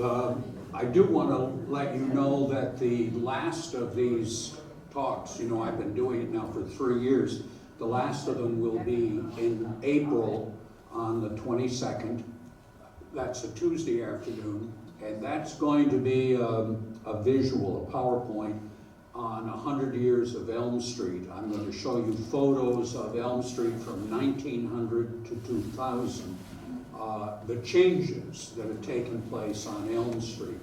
I do want to let you know that the last of these talks, you know, I've been doing it now for 3 years, the last of them will be in April on the 22nd. That's a Tuesday afternoon, and that's going to be a visual, a PowerPoint on 100 years of Elm Street. I'm going to show you photos of Elm Street from 1900 to 2000. The changes that have taken place on Elm Street.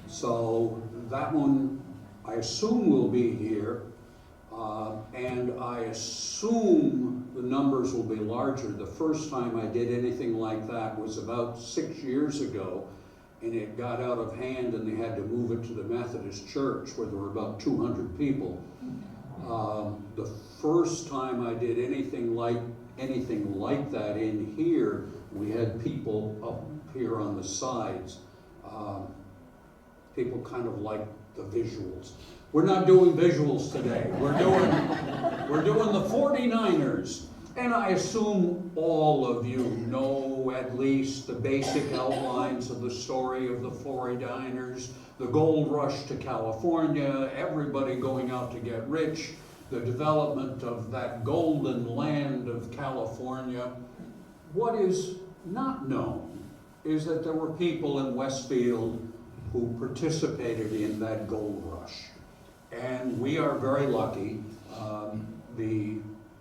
So that one, I assume, will be here, and I assume the numbers will be larger. The first time I did anything like that was about 6 years ago, and it got out of hand and they had to move it to the Methodist Church where there were about 200 people. The first time I did anything like that in here, we had people up here on the sides. People kind of like the visuals. We're not doing visuals today. We're doing the 49ers. And I assume all of you know at least the basic outlines of the story of the 49ers, the gold rush to California, everybody going out to get rich, the development of that golden land of California. What is not known is that there were people in Westfield who participated in that gold rush. And we are very lucky. The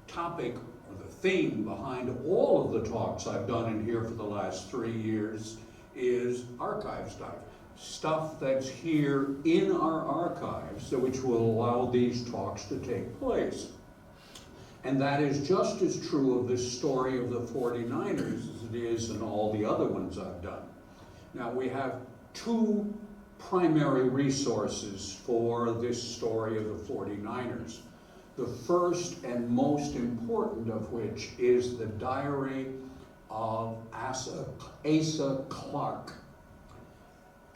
topic or the theme behind all of the talks I've done in here for the last 3 years is Archives Dive. Stuff that's here in our archives, which will allow these talks to take place. And that is just as true of this story of the 49ers as it is in all the other ones I've done. Now, we have two primary resources for this story of the 49ers. The first and most important of which is the diary of Asa Clarke.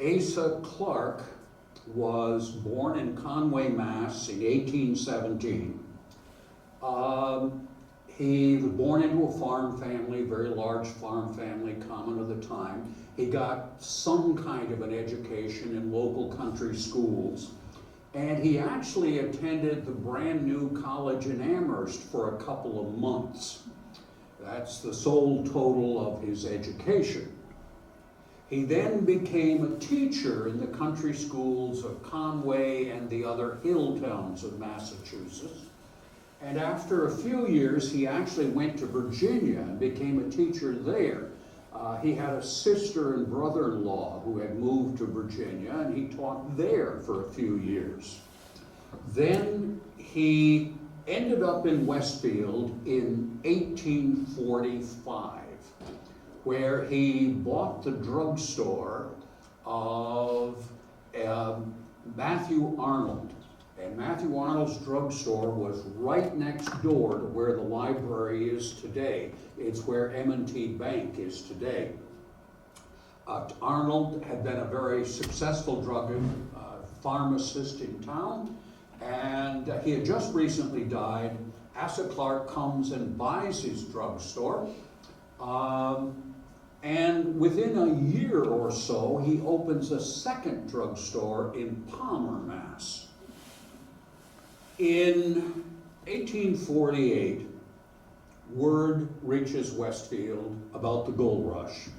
Asa Clarke was born in Conway, Mass. in 1817. He was born into a farm family, very large farm family, common of the time. He got some kind of an education in local country schools, and he actually attended the brand new college in Amherst for a couple of months. That's the sole total of his education. He then became a teacher in the country schools of Conway and the other hill towns of Massachusetts. And after a few years, he actually went to Virginia and became a teacher there. He had a sister and brother-in-law who had moved to Virginia, and he taught there for a few years. Then he ended up in Westfield in 1845, where he bought the drugstore of Matthew Arnold. And Matthew Arnold's drugstore was right next door to where the library is today. It's where M&T Bank is today. Arnold had been a very successful drug pharmacist in town, and he had just recently died. Asa Clarke comes and buys his drugstore, and within a year or so, he opens a second drugstore in Palmer, Mass. In 1848, word reaches Westfield about the gold rush,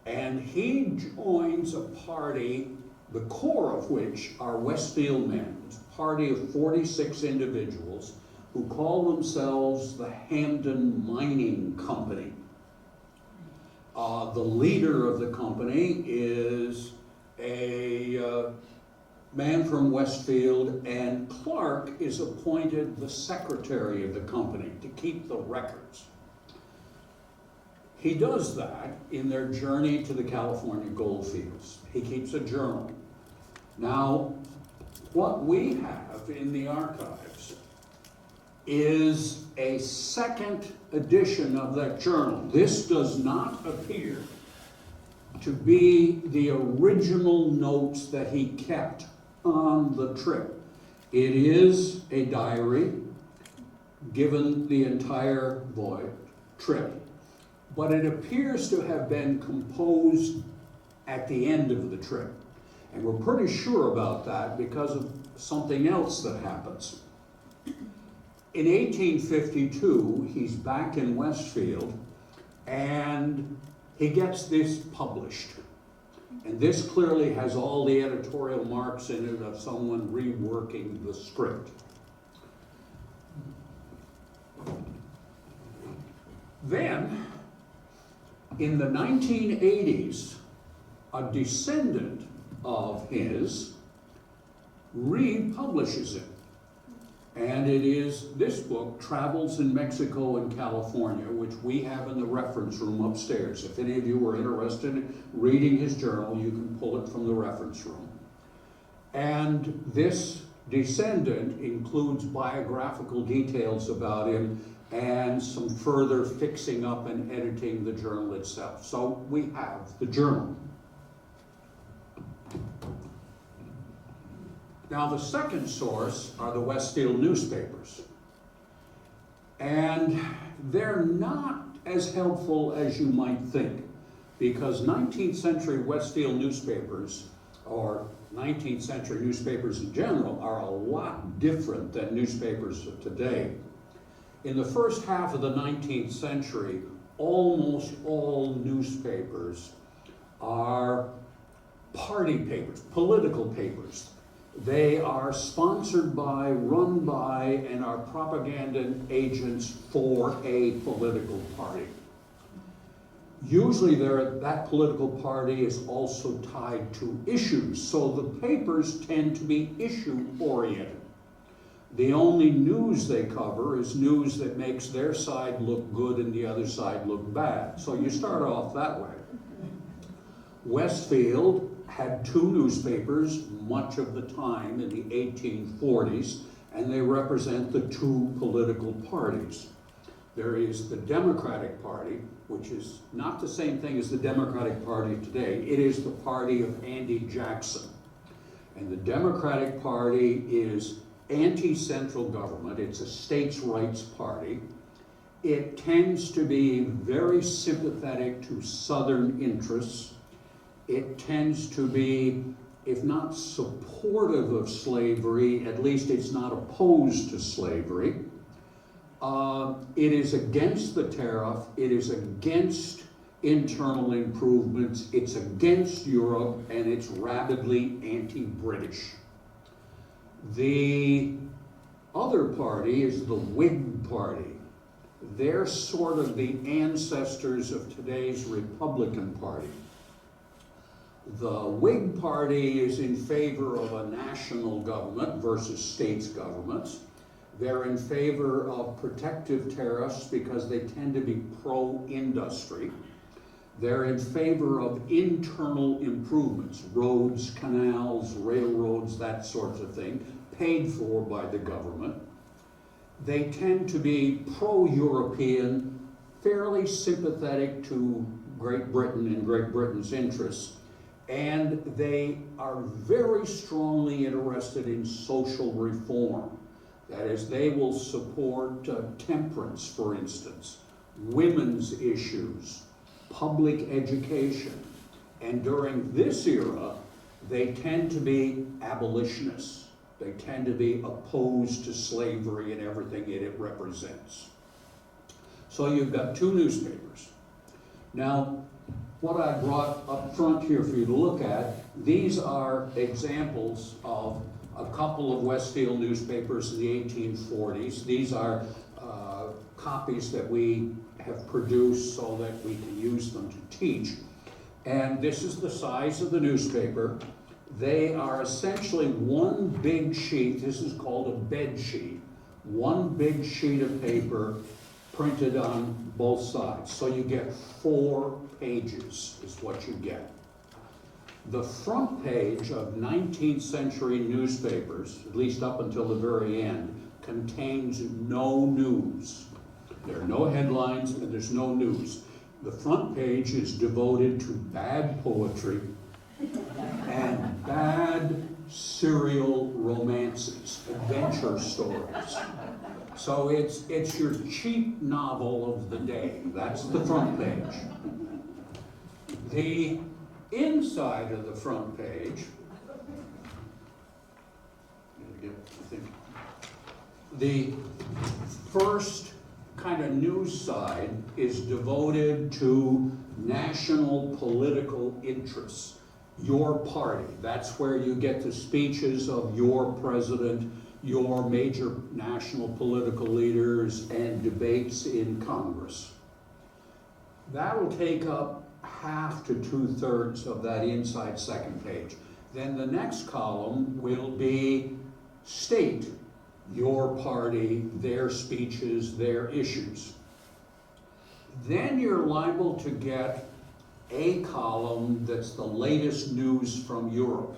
and he joins a party, the core of which are Westfield men, a party of 46 individuals who call themselves the Hamden Mining Company. The leader of the company is a man from Westfield, and Clarke is appointed the secretary of the company to keep the records. He does that in their journey to the California gold fields. He keeps a journal. Now, what we have in the archives is a second edition of that journal. This does not appear to be the original notes that he kept on the trip. It is a diary given the entire trip, but it appears to have been composed at the end of the trip. And we're pretty sure about that because of something else that happens. In 1852, he's back in Westfield, and he gets this published. And this clearly has all the editorial marks in it of someone reworking the script. Then, in the 1980s, a descendant of his republishes it. And it is this book, Travels in Mexico and California, which we have in the reference room upstairs. If any of you are interested in reading his journal, you can pull it from the reference room. And this descendant includes biographical details about him and some further fixing up and editing the journal itself. So we have the journal. Now, the second source are the Westfield newspapers. And they're not as helpful as you might think, because 19th century Westfield newspapers, or 19th century newspapers in general, are a lot different than newspapers of today. In the first half of the 19th century, almost all newspapers are party papers, political papers. They are sponsored by, run by, and are propaganda agents for a political party. Usually that political party is also tied to issues, so the papers tend to be issue-oriented. The only news they cover is news that makes their side look good and the other side look bad. So you start off that way. Westfield had two newspapers much of the time in the 1840s, and they represent the two political parties. There is the Democratic Party, which is not the same thing as the Democratic Party today. It is the party of Andy Jackson. And the Democratic Party is anti-central government. It's a states' rights party. It tends to be very sympathetic to Southern interests. It tends to be, if not supportive of slavery, at least it's not opposed to slavery. It is against the tariff. It is against internal improvements. It's against Europe, and it's rabidly anti-British. The other party is the Whig Party. They're sort of the ancestors of today's Republican Party. The Whig Party is in favor of a national government versus states governments. They're in favor of protective tariffs because they tend to be pro-industry. They're in favor of internal improvements, roads, canals, railroads, that sort of thing, paid for by the government. They tend to be pro-European, fairly sympathetic to Great Britain and Great Britain's interests. And they are very strongly interested in social reform. That is, they will support temperance, for instance, women's issues, public education. And during this era, they tend to be abolitionists. They tend to be opposed to slavery and everything it represents. So you've got two newspapers. Now, what I brought up front here for you to look at, these are examples of a couple of Westfield newspapers in the 1840s. These are copies that we have produced so that we can use them to teach. And this is the size of the newspaper. They are essentially one big sheet. This is called a bed sheet. One big sheet of paper printed on both sides. So you get 4 pages is what you get. The front page of 19th century newspapers, at least up until the very end, contains no news. There are no headlines and there's no news. The front page is devoted to bad poetry and bad serial romances, adventure stories. So it's your cheap novel of the day. That's the front page. The inside of the front page, the first kind of news side is devoted to national political interests. Your party, that's where you get the speeches of your president, your major national political leaders, and debates in Congress. That'll take up half to 2/3 of that inside second page. Then the next column will be state, your party, their speeches, their issues. Then you're liable to get a column that's the latest news from Europe.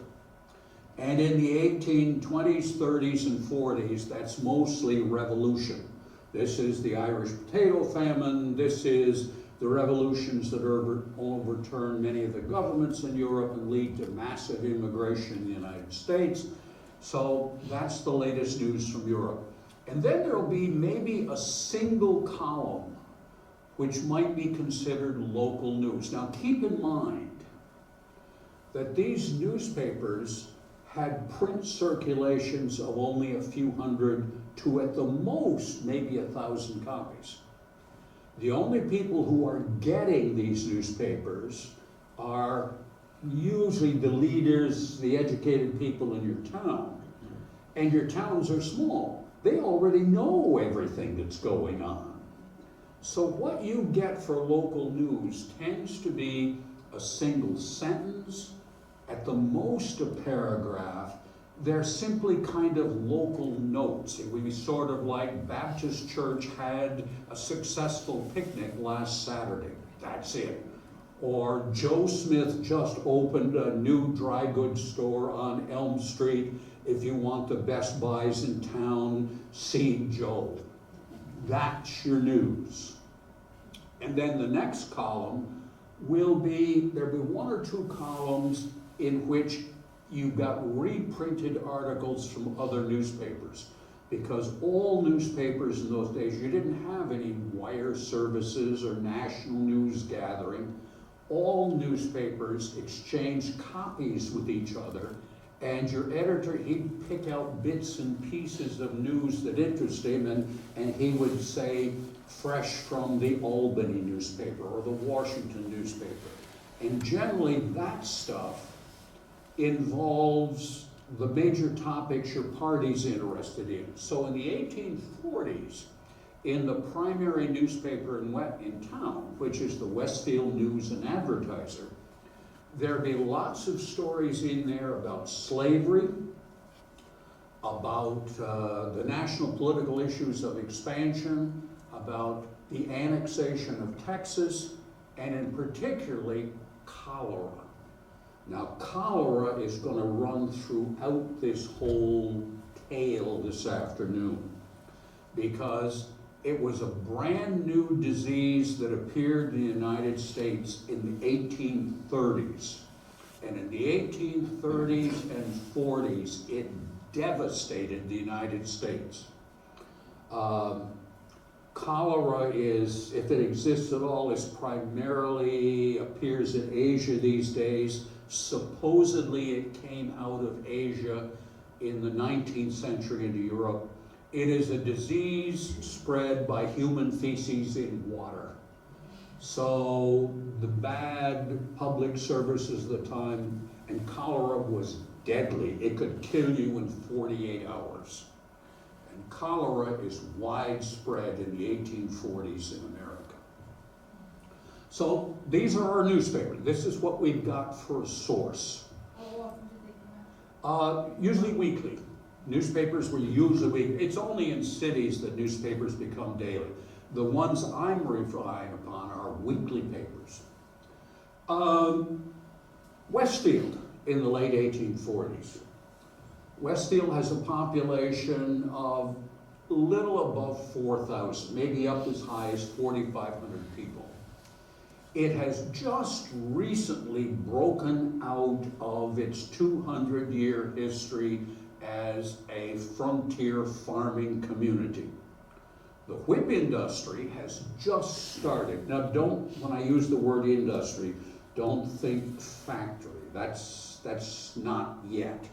And in the 1820s, 30s, and 40s, that's mostly revolution. This is the Irish potato famine, this is the revolutions that overturn many of the governments in Europe and lead to massive immigration in the United States. So that's the latest news from Europe. And then there'll be maybe a single column which might be considered local news. Now keep in mind that these newspapers had print circulations of only a few hundred to at the most maybe 1,000 copies. The only people who are getting these newspapers are usually the leaders, the educated people in your town. And your towns are small. They already know everything that's going on. So what you get for local news tends to be a single sentence, at the most a paragraph. They're simply kind of local notes. It would be sort of like Baptist Church had a successful picnic last Saturday. That's it. Or Joe Smith just opened a new dry goods store on Elm Street. If you want the best buys in town, see Joe. That's your news. And then the next column will be, there'll be one or two columns in which you've got reprinted articles from other newspapers. Because all newspapers in those days, you didn't have any wire services or national news gathering. All newspapers exchanged copies with each other, and your editor, he'd pick out bits and pieces of news that interest him, and he would say, fresh from the Albany newspaper or the Washington newspaper. And generally that stuff involves the major topics your party's interested in. So in the 1840s, in the primary newspaper in town, which is the Westfield News and Advertiser, there'd be lots of stories in there about slavery, about the national political issues of expansion, about the annexation of Texas, and in particularly cholera. Now cholera is going to run throughout this whole tale this afternoon, because it was a brand new disease that appeared in the United States in the 1830s. And in the 1830s and 40s, it devastated the United States. Cholera is, if it exists at all, is primarily appears in Asia these days. Supposedly it came out of Asia in the 19th century into Europe. It is a disease spread by human feces in water. So the bad public services of the time, and cholera was deadly. It could kill you in 48 hours. And cholera is widespread in the 1840s in America. So these are our newspapers. This is what we've got for a source. How often do they come out? Usually weekly. Newspapers were usually weekly. It's only in cities that newspapers become daily. The ones I'm relying upon are weekly papers. Westfield in the late 1840s. Westfield has a population of a little above 4,000, maybe up as high as 4,500 people. It has just recently broken out of its 200-year history as a frontier farming community. The whip industry has just started. Now when I use the word industry, don't think factory. That's not yet.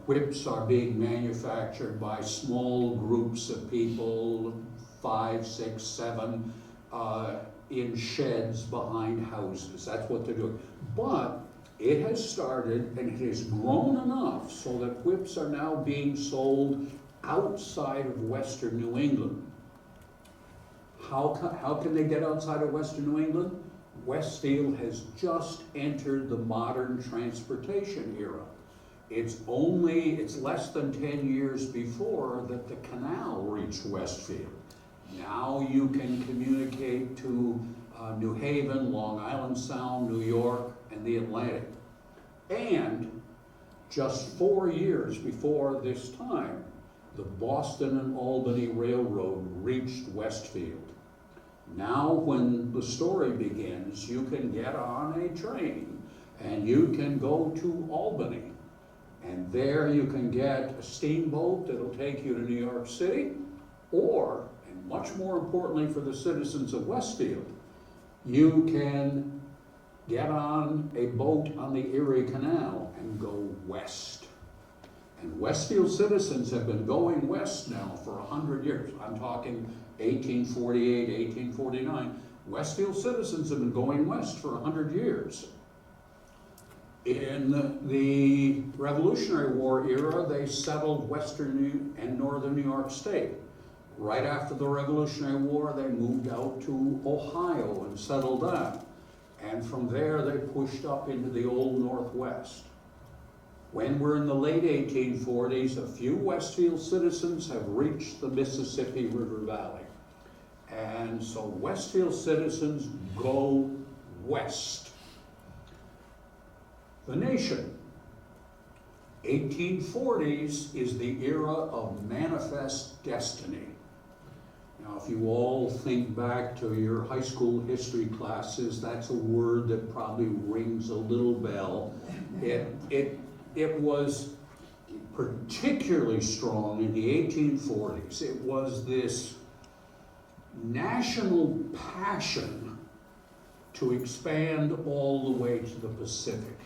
Whips are being manufactured by small groups of people, 5, 6, 7, in sheds behind houses. That's what they're doing. But it has started and it has grown enough so that whips are now being sold outside of Western New England. How can they get outside of Western New England? Westfield has just entered the modern transportation era. It's less than 10 years before that the canal reached Westfield. Now you can communicate to New Haven, Long Island Sound, New York, and the Atlantic. And just 4 years before this time, the Boston and Albany Railroad reached Westfield. Now when the story begins, you can get on a train and you can go to Albany. And there you can get a steamboat that'll take you to New York City, or, and much more importantly for the citizens of Westfield, you can get on a boat on the Erie Canal and go west. And Westfield citizens have been going west now for 100 years. I'm talking 1848, 1849. Westfield citizens have been going west for 100 years. In the Revolutionary War era, they settled western and northern New York State. Right after the Revolutionary War, they moved out to Ohio and settled that. And from there, they pushed up into the Old Northwest. When we're in the late 1840s, a few Westfield citizens have reached the Mississippi River Valley. And so Westfield citizens go west. The nation. 1840s is the era of manifest destiny. Now, if you all think back to your high school history classes, that's a word that probably rings a little bell. It was particularly strong in the 1840s. It was this national passion to expand all the way to the Pacific.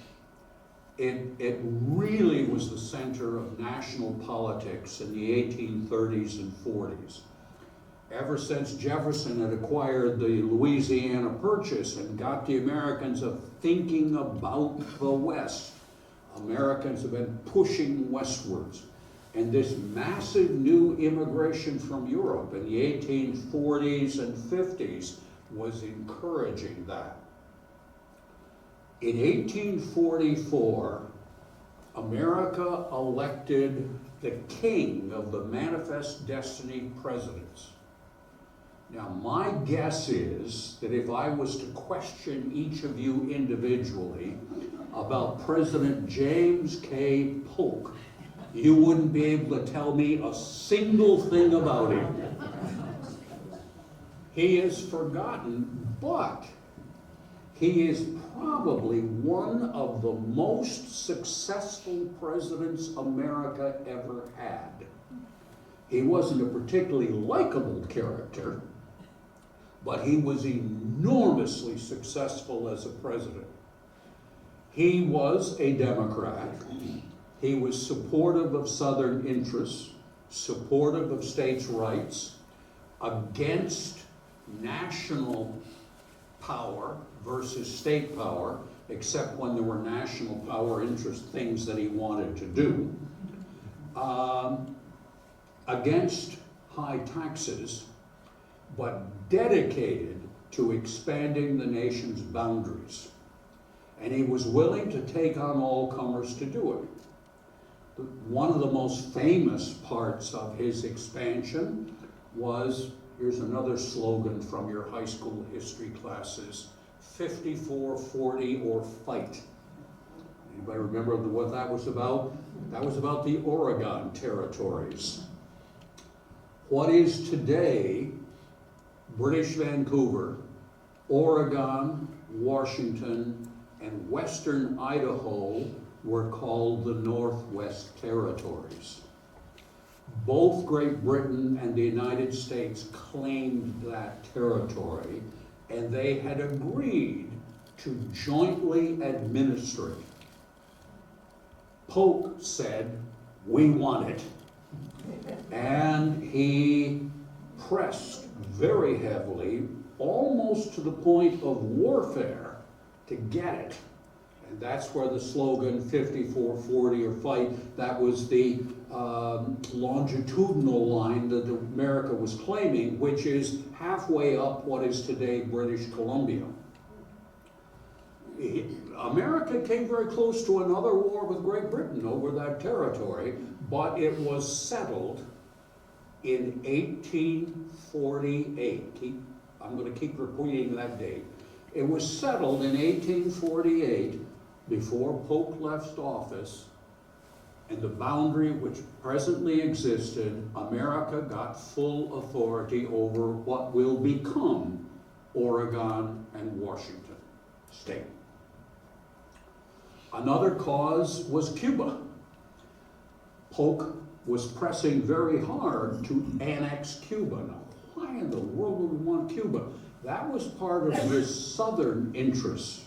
It really was the center of national politics in the 1830s and 40s. Ever since Jefferson had acquired the Louisiana Purchase and got the Americans thinking about the West, Americans have been pushing westwards. And this massive new immigration from Europe in the 1840s and 50s was encouraging that. In 1844, America elected the king of the Manifest Destiny presidents. Now, my guess is that if I was to question each of you individually about President James K. Polk, you wouldn't be able to tell me a single thing about him. He is forgotten, but he is probably one of the most successful presidents America ever had. He wasn't a particularly likable character, but he was enormously successful as a president. He was a Democrat. He was supportive of Southern interests, supportive of states' rights, against national power versus state power, except when there were national power interest things that he wanted to do, against high taxes, but dedicated to expanding the nation's boundaries. And he was willing to take on all comers to do it. One of the most famous parts of his expansion was, here's another slogan from your high school history classes, 54-40 or fight. Anybody remember what that was about? That was about the Oregon territories. What is today British Vancouver, Oregon, Washington, and Western Idaho were called the Northwest Territories. Both Great Britain and the United States claimed that territory, and they had agreed to jointly administer it. Polk said, "We want it." And he pressed very heavily, almost to the point of warfare, to get it. And that's where the slogan 54-40 or fight, that was the longitudinal line that America was claiming, which is halfway up what is today British Columbia. America came very close to another war with Great Britain over that territory, but it was settled in 1848. I'm going to keep repeating that date. It was settled in 1848 before Polk left office, and the boundary which presently existed, America got full authority over what will become Oregon and Washington state. Another cause was Cuba. Polk was pressing very hard to annex Cuba. Now, why in the world would we want Cuba? That was part of his southern interests.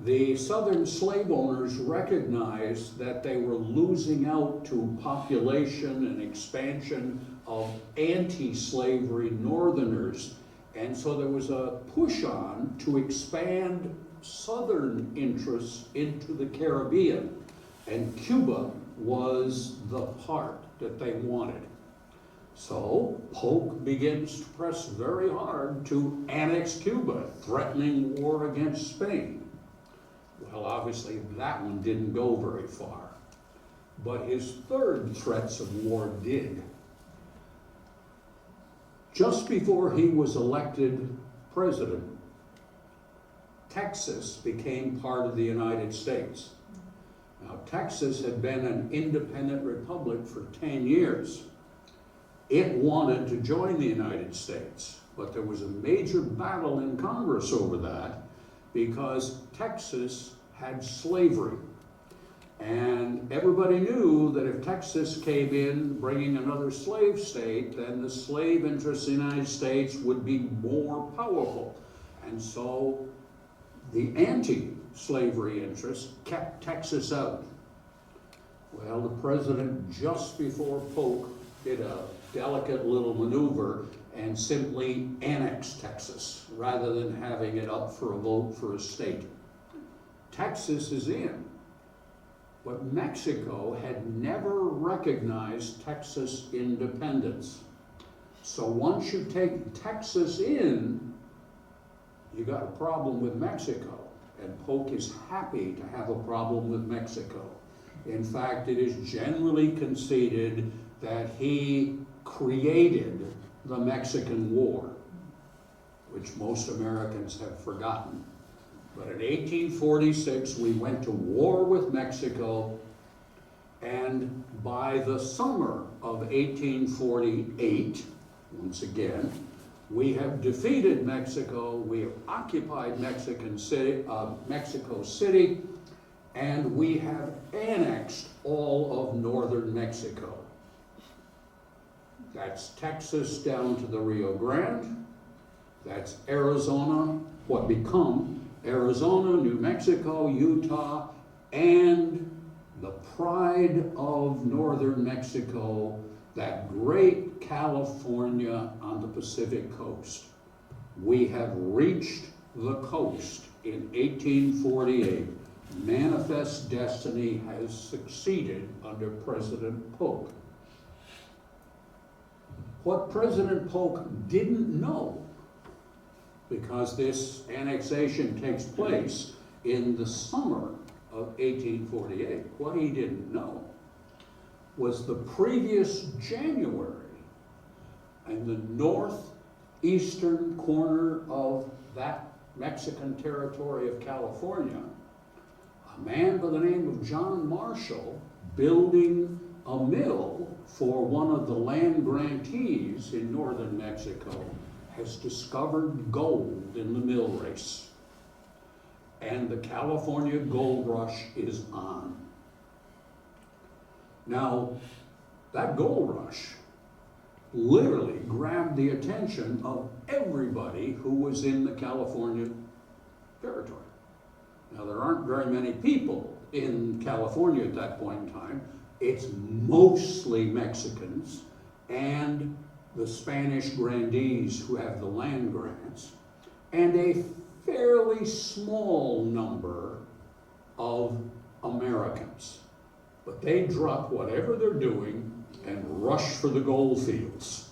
The southern slave owners recognized that they were losing out to population and expansion of anti-slavery northerners, and so there was a push on to expand southern interests into the Caribbean, and Cuba was the part that they wanted. So Polk begins to press very hard to annex Cuba, threatening war against Spain. Well, obviously that one didn't go very far, but his third threats of war did. Just before he was elected president, Texas became part of the United States. Now, Texas had been an independent republic for 10 years. It wanted to join the United States, but there was a major battle in Congress over that because Texas had slavery. And everybody knew that if Texas came in bringing another slave state, then the slave interests in the United States would be more powerful. And so the anti-slavery interests kept Texas out. Well, the president, just before Polk, did a delicate little maneuver and simply annexed Texas rather than having it up for a vote for a state. Texas is in, but Mexico had never recognized Texas independence. So once you take Texas in, you got a problem with Mexico, and Polk is happy to have a problem with Mexico. In fact, it is generally conceded that he created the Mexican War, which most Americans have forgotten. But in 1846, we went to war with Mexico, and by the summer of 1848, once again, we have defeated Mexico, we have occupied Mexico City, and we have annexed all of northern Mexico. That's Texas down to the Rio Grande, that's Arizona, what become Arizona, New Mexico, Utah, and the pride of northern Mexico, that great California on the Pacific coast. We have reached the coast in 1848. Manifest destiny has succeeded under President Polk. What President Polk didn't know, because this annexation takes place in the summer of 1848, what he didn't know was the previous January, in the northeastern corner of that Mexican territory of California, a man by the name of John Marshall, building a mill for one of the land grantees in northern Mexico, has discovered gold in the mill race. And the California gold rush is on. Now, that gold rush literally grabbed the attention of everybody who was in the California territory. Now, there aren't very many people in California at that point in time. It's mostly Mexicans and the Spanish grandees who have the land grants, and a fairly small number of Americans. But they drop whatever they're doing and rush for the gold fields.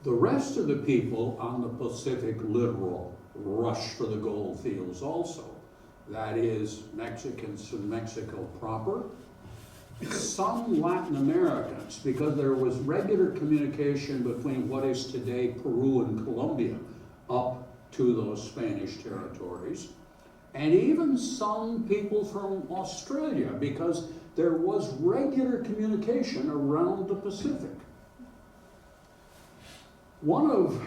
The rest of the people on the Pacific Littoral rush for the gold fields also. That is, Mexicans from Mexico proper, some Latin Americans, because there was regular communication between what is today Peru and Colombia up to those Spanish territories, and even some people from Australia, because there was regular communication around the Pacific. One of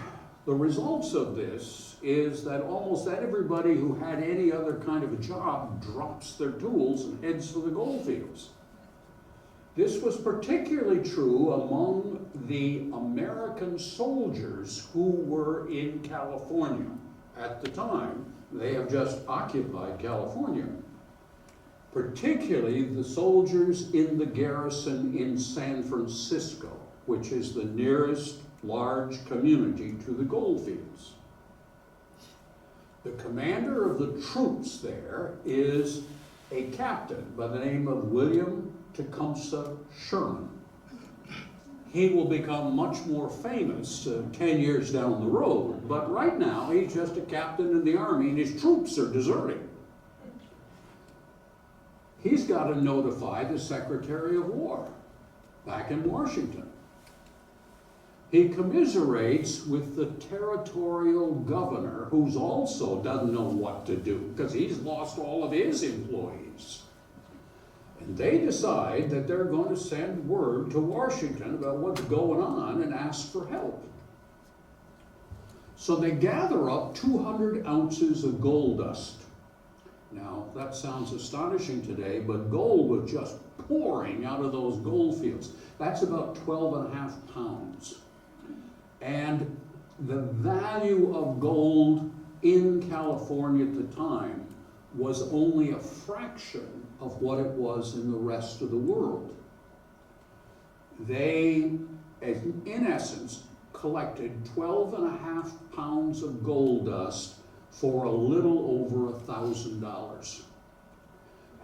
the results of this is that almost everybody who had any other kind of a job drops their tools and heads for the gold fields. This was particularly true among the American soldiers who were in California at the time. They have just occupied California. Particularly the soldiers in the garrison in San Francisco, which is the nearest large community to the gold fields. The commander of the troops there is a captain by the name of William Tecumseh Sherman. He will become much more famous 10 years down the road, but right now he's just a captain in the army and his troops are deserting. He's got to notify the Secretary of War back in Washington. He commiserates with the territorial governor, who's also doesn't know what to do because he's lost all of his employees. And they decide that they're going to send word to Washington about what's going on and ask for help. So they gather up 200 ounces of gold dust. Now, that sounds astonishing today, but gold was just pouring out of those gold fields. That's about 12.5 pounds. And the value of gold in California at the time was only a fraction of what it was in the rest of the world. They, in essence, collected 12.5 pounds of gold dust for a little over $1,000.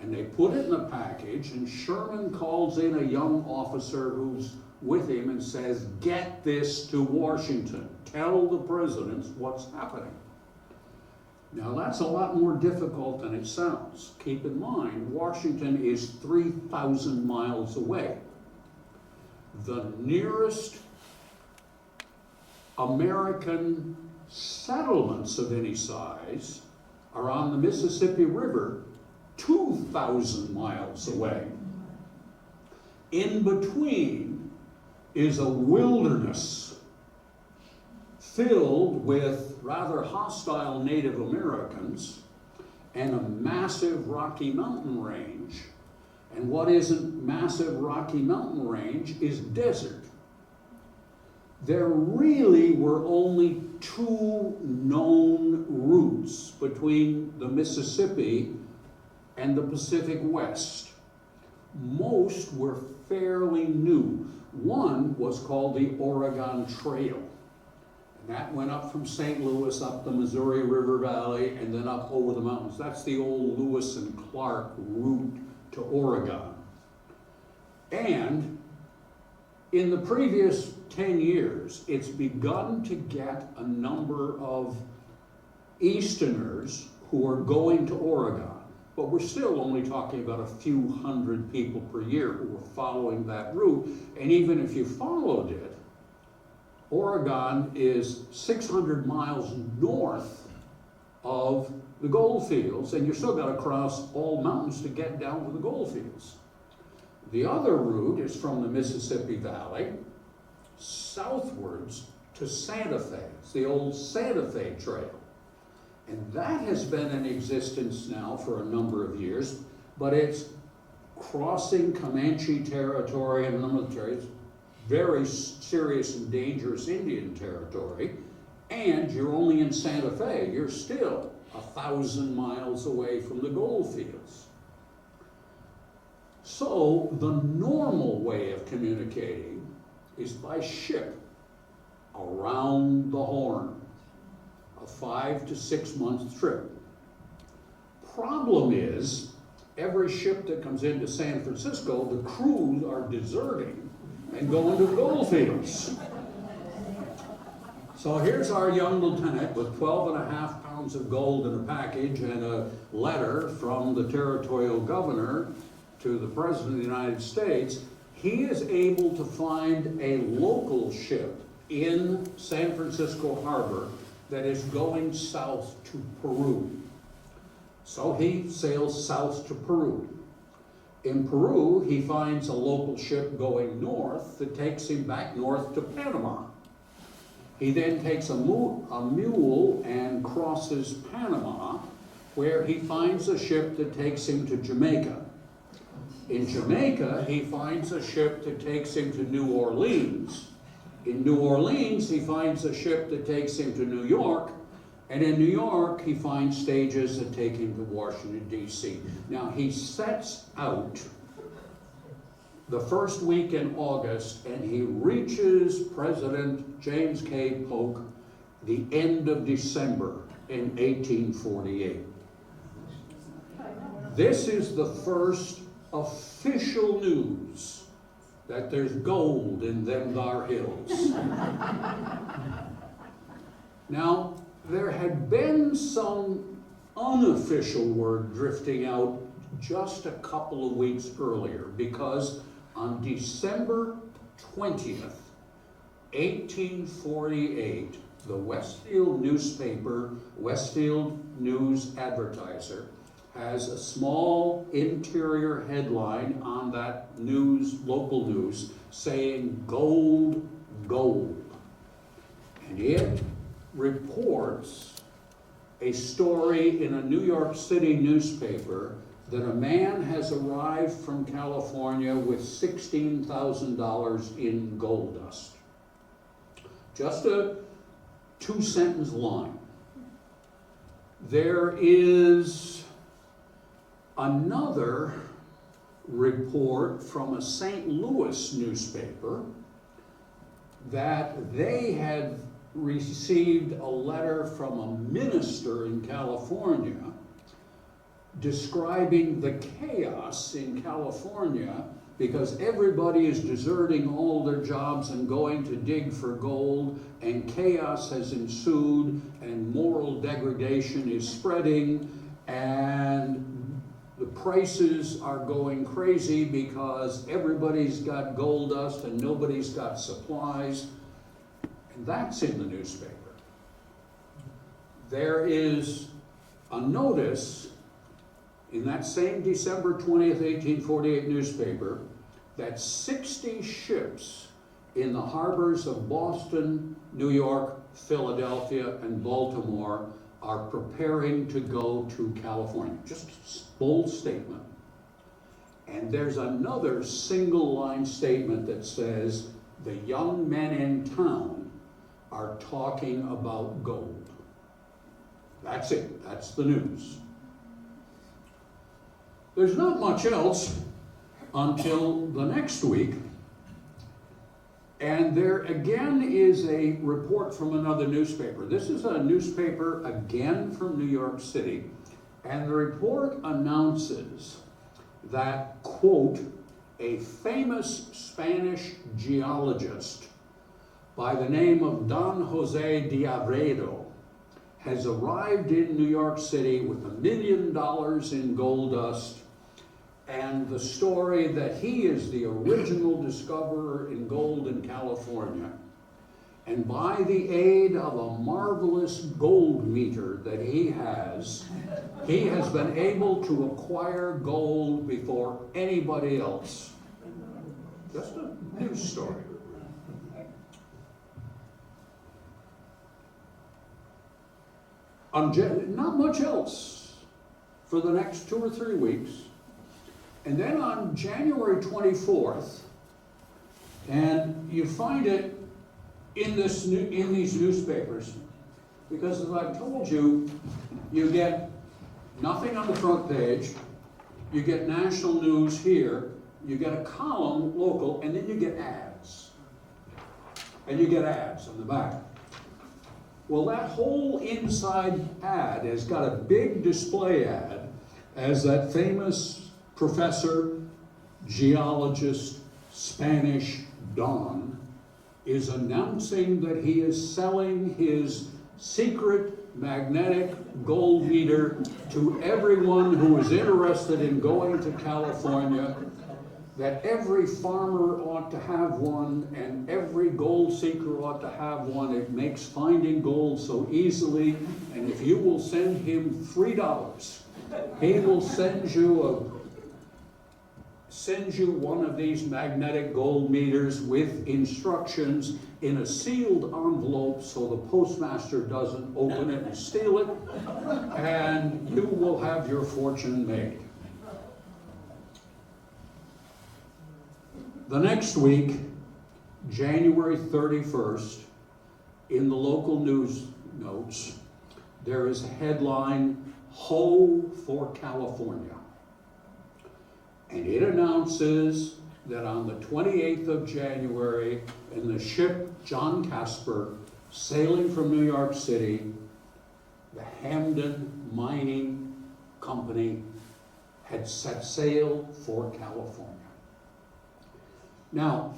And they put it in a package, and Sherman calls in a young officer who's with him and says, "Get this to Washington. Tell the presidents what's happening." Now that's a lot more difficult than it sounds. Keep in mind, Washington is 3,000 miles away. The nearest American settlements of any size are on the Mississippi River, 2,000 miles away. In between is a wilderness filled with rather hostile Native Americans and a massive Rocky Mountain range. And what isn't massive Rocky Mountain range is desert. There really were only two known routes between the Mississippi and the Pacific West. Most were fairly new. One was called the Oregon Trail. And that went up from St. Louis, up the Missouri River Valley, and then up over the mountains. That's the old Lewis and Clark route to Oregon. And in the previous 10 years, it's begun to get a number of Easterners who are going to Oregon. But we're still only talking about a few hundred people per year who are following that route. And even if you followed it, Oregon is 600 miles north of the gold fields, and you've still got to cross all mountains to get down to the gold fields. The other route is from the Mississippi Valley southwards to Santa Fe. It's the old Santa Fe Trail. And that has been in existence now for a number of years, but it's crossing Comanche territory and military, very serious and dangerous Indian territory, and you're only in Santa Fe. You're still 1,000 miles away from the gold fields. So the normal way of communicating is by ship around the Horn, a 5 to 6 month trip. Problem is, every ship that comes into San Francisco, the crews are deserting and going to gold fields. So here's our young lieutenant with 12.5 pounds of gold in a package and a letter from the territorial governor to the President of the United States. He is able to find a local ship in San Francisco Harbor that is going south to Peru. So he sails south to Peru. In Peru, he finds a local ship going north that takes him back north to Panama. He then takes a mule and crosses Panama, where he finds a ship that takes him to Jamaica. In Jamaica, he finds a ship that takes him to New Orleans. In New Orleans, he finds a ship that takes him to New York. And in New York, he finds stages that take him to Washington, D.C. Now, he sets out the first week in August, and he reaches President James K. Polk the end of December in 1848. This is the first official news that there's gold in them thar hills. Now, there had been some unofficial word drifting out just a couple of weeks earlier, because on December 20th, 1848, the Westfield newspaper, Westfield News Advertiser, has a small interior headline on that news, local news, saying gold, gold. And it reports a story in a New York City newspaper that a man has arrived from California with $16,000 in gold dust. Just a 2-sentence line. There is another report from a St. Louis newspaper that they had received a letter from a minister in California describing the chaos in California because everybody is deserting all their jobs and going to dig for gold, and chaos has ensued, and moral degradation is spreading, and the prices are going crazy because everybody's got gold dust and nobody's got supplies. And that's in the newspaper. There is a notice in that same December 20th, 1848 newspaper that 60 ships in the harbors of Boston, New York, Philadelphia, and Baltimore are preparing to go to California. Just a bold statement. And there's another single line statement that says, the young men in town are talking about gold. That's it. That's the news. There's not much else until the next week. And there again is a report from another newspaper. This is a newspaper again from New York City. And the report announces that, quote, a famous Spanish geologist by the name of Don Jose de Avredo has arrived in New York City with $1 million in gold dust, and the story that he is the original discoverer in gold in California. And by the aid of a marvelous gold meter that he has been able to acquire gold before anybody else. Just a news story. Not much else for the next 2 or 3 weeks. And then on January 24th, and you find it in these newspapers, because as I've told you, you get nothing on the front page, you get national news here, you get a column local, and then you get ads. And you get ads on the back. Well, that whole inside ad has got a big display ad as that famous professor, geologist, Spanish Don is announcing that he is selling his secret magnetic gold meter to everyone who is interested in going to California, that every farmer ought to have one and every gold seeker ought to have one. It makes finding gold so easily, and if you will send him $3, he will send you one of these magnetic gold meters with instructions in a sealed envelope so the postmaster doesn't open it and steal it, and you will have your fortune made. The next week, January 31st, in the local news notes, there is a headline, "Ho for California." And it announces that on the 28th of January, in the ship John Casper, sailing from New York City, the Hamden Mining Company had set sail for California. Now,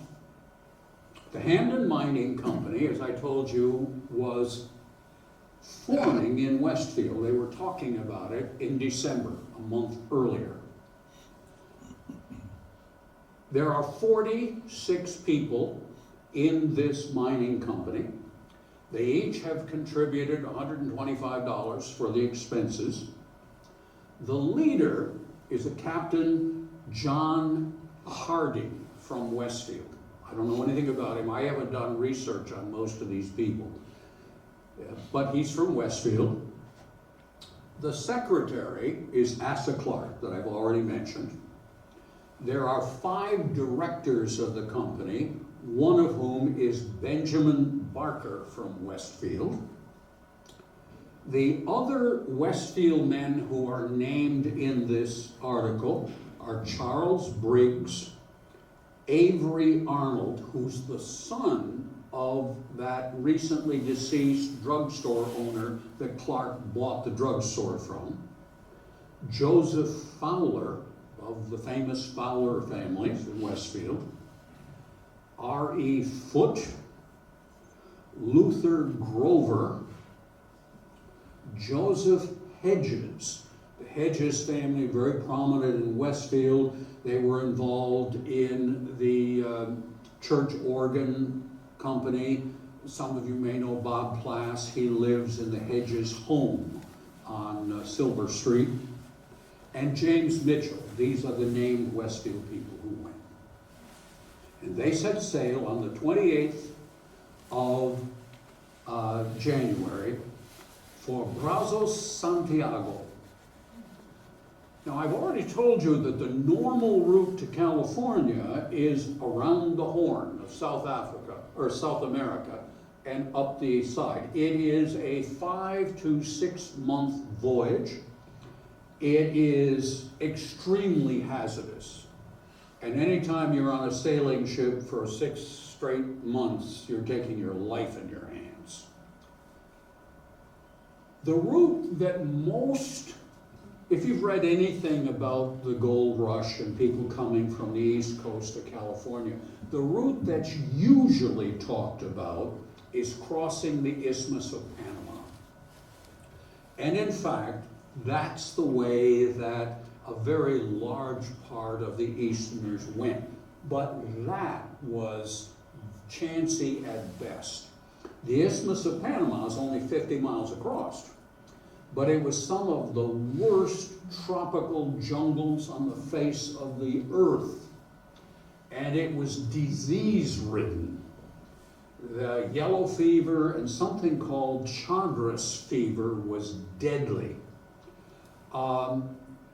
the Hamden Mining Company, as I told you, was forming in Westfield. They were talking about it in December, a month earlier. There are 46 people in this mining company. They each have contributed $125 for the expenses. The leader is a Captain John Hardy from Westfield. I don't know anything about him. I haven't done research on most of these people. But he's from Westfield. The secretary is Asa Clark, that I've already mentioned. There are 5 directors of the company, one of whom is Benjamin Barker from Westfield. The other Westfield men who are named in this article are Charles Briggs, Avery Arnold, who's the son of that recently deceased drugstore owner that Clark bought the drugstore from, Joseph Fowler, of the famous Fowler families in Westfield, R.E. Foote, Luther Grover, Joseph Hedges. The Hedges family, very prominent in Westfield. They were involved in the church organ company. Some of you may know Bob Plass. He lives in the Hedges home on Silver Street. And James Mitchell. These are the named Westfield people who went. And they set sail on the 28th of January for Brazos, Santiago. Now, I've already told you that the normal route to California is around the Horn of South Africa, or South America, and up the east side. It is a 5 to 6 month voyage. It is extremely hazardous. And anytime you're on a sailing ship for 6 straight months, you're taking your life in your hands. The route that most, if you've read anything about the gold rush and people coming from the East Coast to California, the route that's usually talked about is crossing the Isthmus of Panama. And in fact, that's the way that a very large part of the Easterners went. But that was chancy at best. The Isthmus of Panama is only 50 miles across, but it was some of the worst tropical jungles on the face of the earth. And it was disease-ridden. The yellow fever and something called Chagres fever was deadly.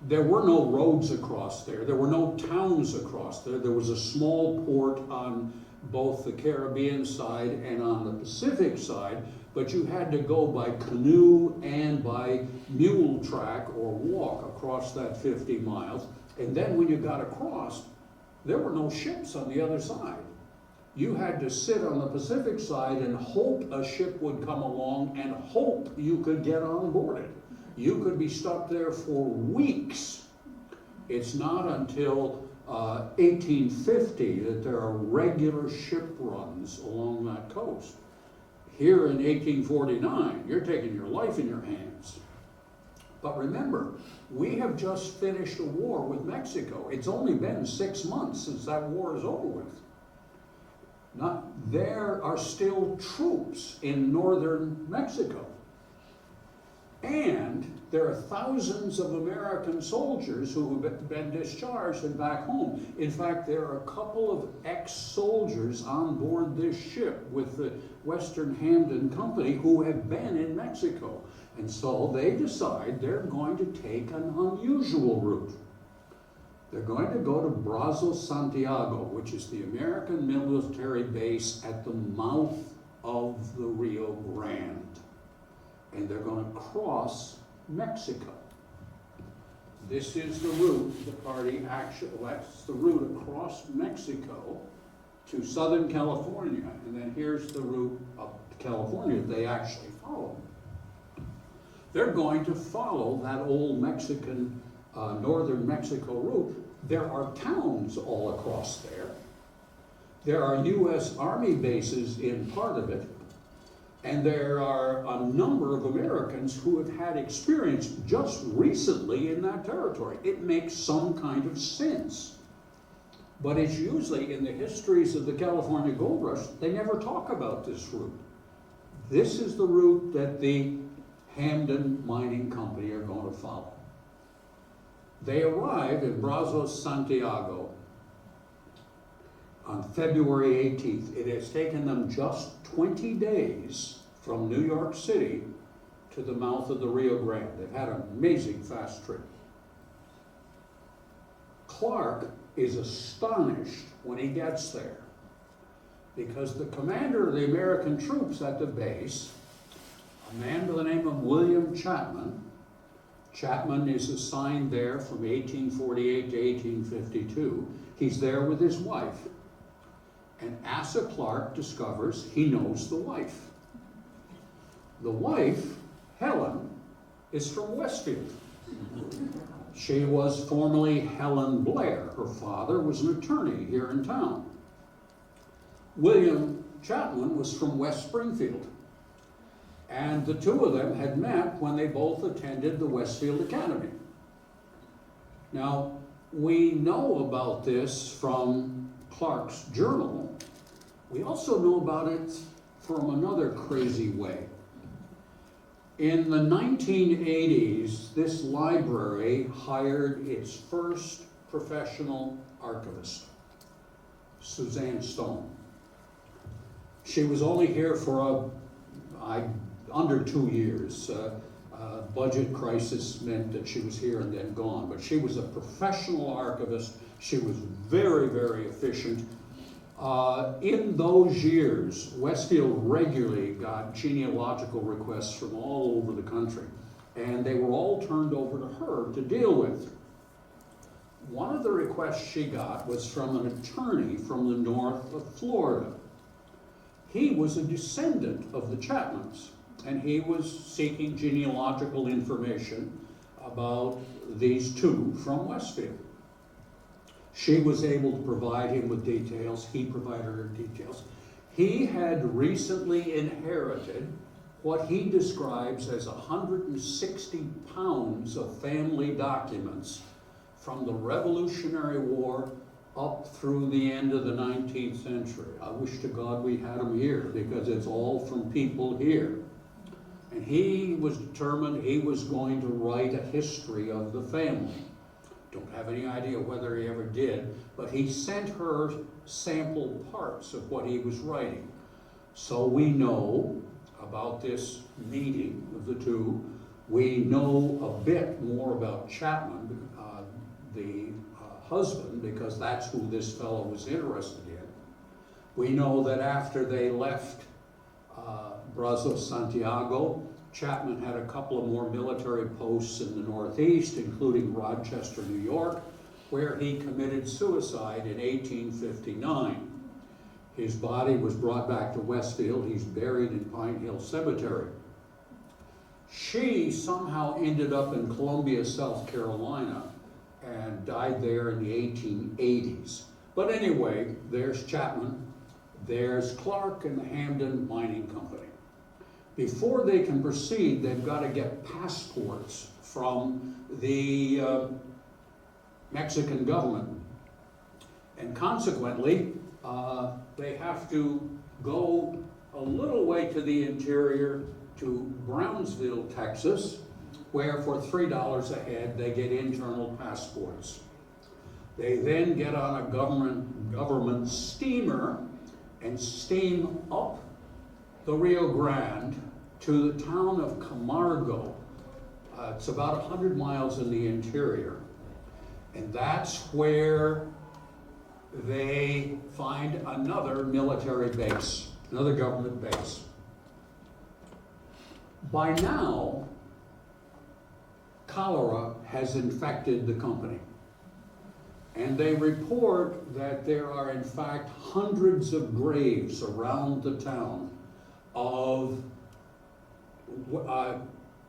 there were no roads across there. There were no towns across there. There was a small port on both the Caribbean side and on the Pacific side, but you had to go by canoe and by mule track or walk across that 50 miles. And then when you got across, there were no ships on the other side. You had to sit on the Pacific side and hope a ship would come along and hope you could get on board it. You could be stuck there for weeks. It's not until 1850 that there are regular ship runs along that coast. Here in 1849, you're taking your life in your hands. But remember, we have just finished a war with Mexico. It's only been 6 months since that war is over with. There are still troops in northern Mexico. And there are thousands of American soldiers who have been discharged and back home. In fact, there are a couple of ex-soldiers on board this ship with the Western Hamden Company who have been in Mexico. And so they decide they're going to take an unusual route. They're going to go to Brazos, Santiago, which is the American military base at the mouth of the Rio Grande. And they're going to cross Mexico. This is the route the party actually, that's the route across Mexico to Southern California. And then here's the route up to California they actually follow. They're going to follow that old Mexican, northern Mexico route. There are towns all across there. There are U.S. Army bases in part of it. And there are a number of Americans who have had experience just recently in that territory. It makes some kind of sense. But it's usually in the histories of the California Gold Rush, they never talk about this route. This is the route that the Hamden Mining Company are going to follow. They arrive in Brazos, Santiago on February 18th. It has taken them just 20 days from New York City to the mouth of the Rio Grande. They've had an amazing fast trip. Clark is astonished when he gets there because the commander of the American troops at the base, a man by the name of William Chapman, Chapman is assigned there from 1848 to 1852. He's there with his wife. And Asa Clark discovers he knows the wife. The wife, Helen, is from Westfield. She was formerly Helen Blair. Her father was an attorney here in town. William Chapman was from West Springfield. And the two of them had met when they both attended the Westfield Academy. Now, we know about this from Clark's journal. We also know about it from another crazy way. In the 1980s, this library hired its first professional archivist, Suzanne Stone. She was only here for under 2 years. Budget crisis meant that she was here and then gone, but she was a professional archivist. She was very, very efficient. In those years, Westfield regularly got genealogical requests from all over the country, and they were all turned over to her to deal with. One of the requests she got was from an attorney from the north of Florida. He was a descendant of the Chapmans, and he was seeking genealogical information about these two from Westfield. She was able to provide him with details. He provided her details. He had recently inherited what he describes as 160 pounds of family documents from the Revolutionary War up through the end of the 19th century. I wish to God we had them here because it's all from people here. And he was determined he was going to write a history of the family. Don't have any idea whether he ever did, but he sent her sample parts of what he was writing. So we know about this meeting of the two. We know a bit more about Chapman, the husband, because that's who this fellow was interested in. We know that after they left Brazos, Santiago, Chapman had a couple of more military posts in the Northeast, including Rochester, New York, where he committed suicide in 1859. His body was brought back to Westfield. He's buried in Pine Hill Cemetery. She somehow ended up in Columbia, South Carolina, and died there in the 1880s. But anyway, there's Chapman, there's Clark and the Hamden Mining Company. Before they can proceed, they've got to get passports from the Mexican government. And consequently, they have to go a little way to the interior to Brownsville, Texas, where for $3 a head they get internal passports. They then get on a government steamer and steam up the Rio Grande to the town of Camargo. It's about 100 miles in the interior. And that's where they find another military base, another government base. By now, cholera has infected the company. And they report that there are in fact hundreds of graves around the town of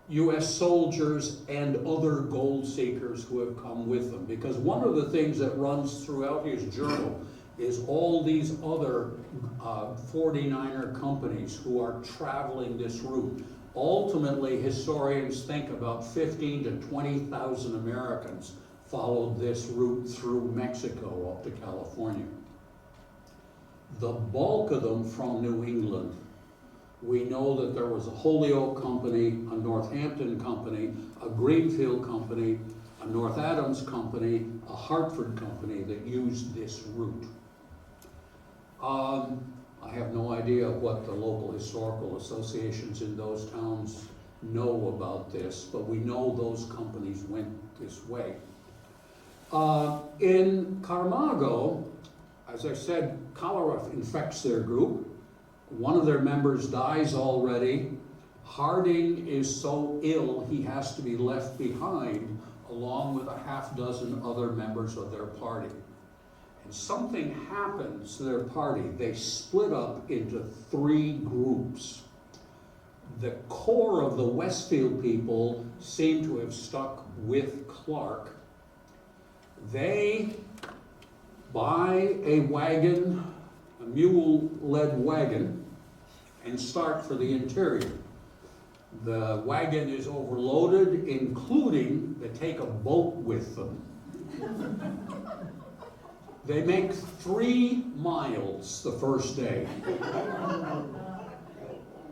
U.S. soldiers and other gold seekers who have come with them. Because one of the things that runs throughout his journal is all these other 49er companies who are traveling this route. Ultimately, historians think about 15 to 20,000 Americans followed this route through Mexico up to California. The bulk of them from New England. We know that there was a Holyoke company, a Northampton company, a Greenfield company, a North Adams company, a Hartford company that used this route. I have no idea what the local historical associations in those towns know about this, but we know those companies went this way. In Camargo, as I said, cholera infects their group. One of their members dies already. Harding is so ill he has to be left behind along with a half dozen other members of their party. And something happens to their party. They split up into 3 groups. The core of the Westfield people seem to have stuck with Clark. They buy a wagon, a mule-led wagon, and start for the interior. The wagon is overloaded, including they take a boat with them. They make 3 miles the first day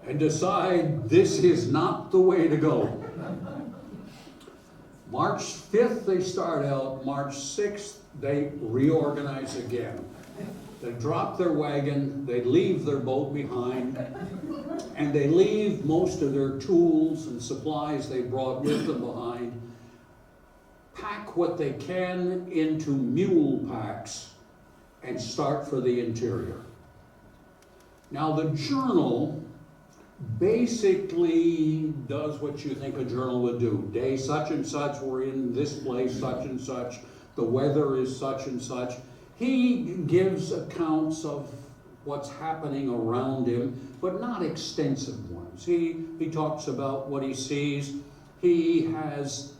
and decide this is not the way to go. March 5th they start out, March 6th they reorganize again. They drop their wagon, they leave their boat behind, and they leave most of their tools and supplies they brought with them behind, pack what they can into mule packs, and start for the interior. Now the journal basically does what you think a journal would do. Day such and such, we're in this place, such and such, the weather is such and such. He gives accounts of what's happening around him, but not extensive ones. He talks about what he sees. He has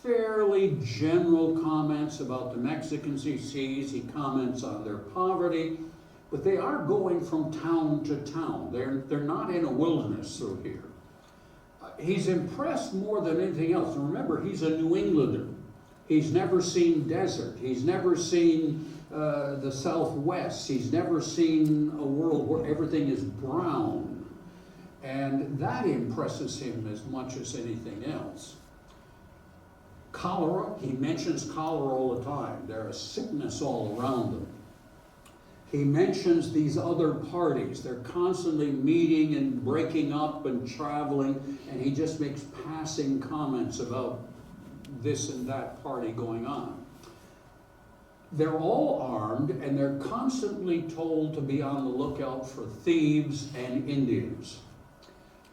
fairly general comments about the Mexicans he sees. He comments on their poverty, but they are going from town to town. They're not in a wilderness through here. He's impressed more than anything else. And remember, he's a New Englander. He's never seen desert. He's never seen the Southwest. He's never seen a world where everything is brown. And that impresses him as much as anything else. Cholera, he mentions cholera all the time. There's a sickness all around them. he mentions these other parties. They're constantly meeting and breaking up and traveling, and he just makes passing comments about this and that party going on. They're all armed, and they're constantly told to be on the lookout for thieves and Indians.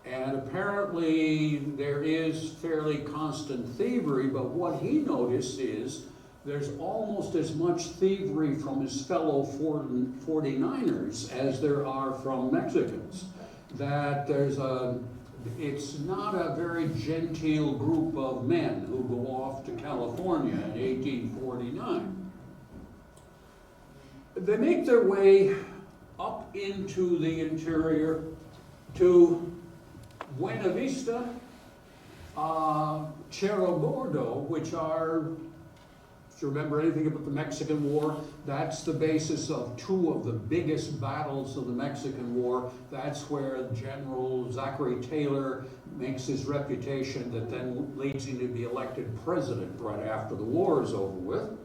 And apparently there is fairly constant thievery, but what he noticed is there's almost as much thievery from his fellow 49ers as there are from Mexicans. That it's not a very genteel group of men who go off to California in 1849. They make their way up into the interior to Buena Vista, Cerro Gordo, which are, if you remember anything about the Mexican War, that's the basis of two of the biggest battles of the Mexican War. That's where General Zachary Taylor makes his reputation that then leads him to be elected president right after the war is over with,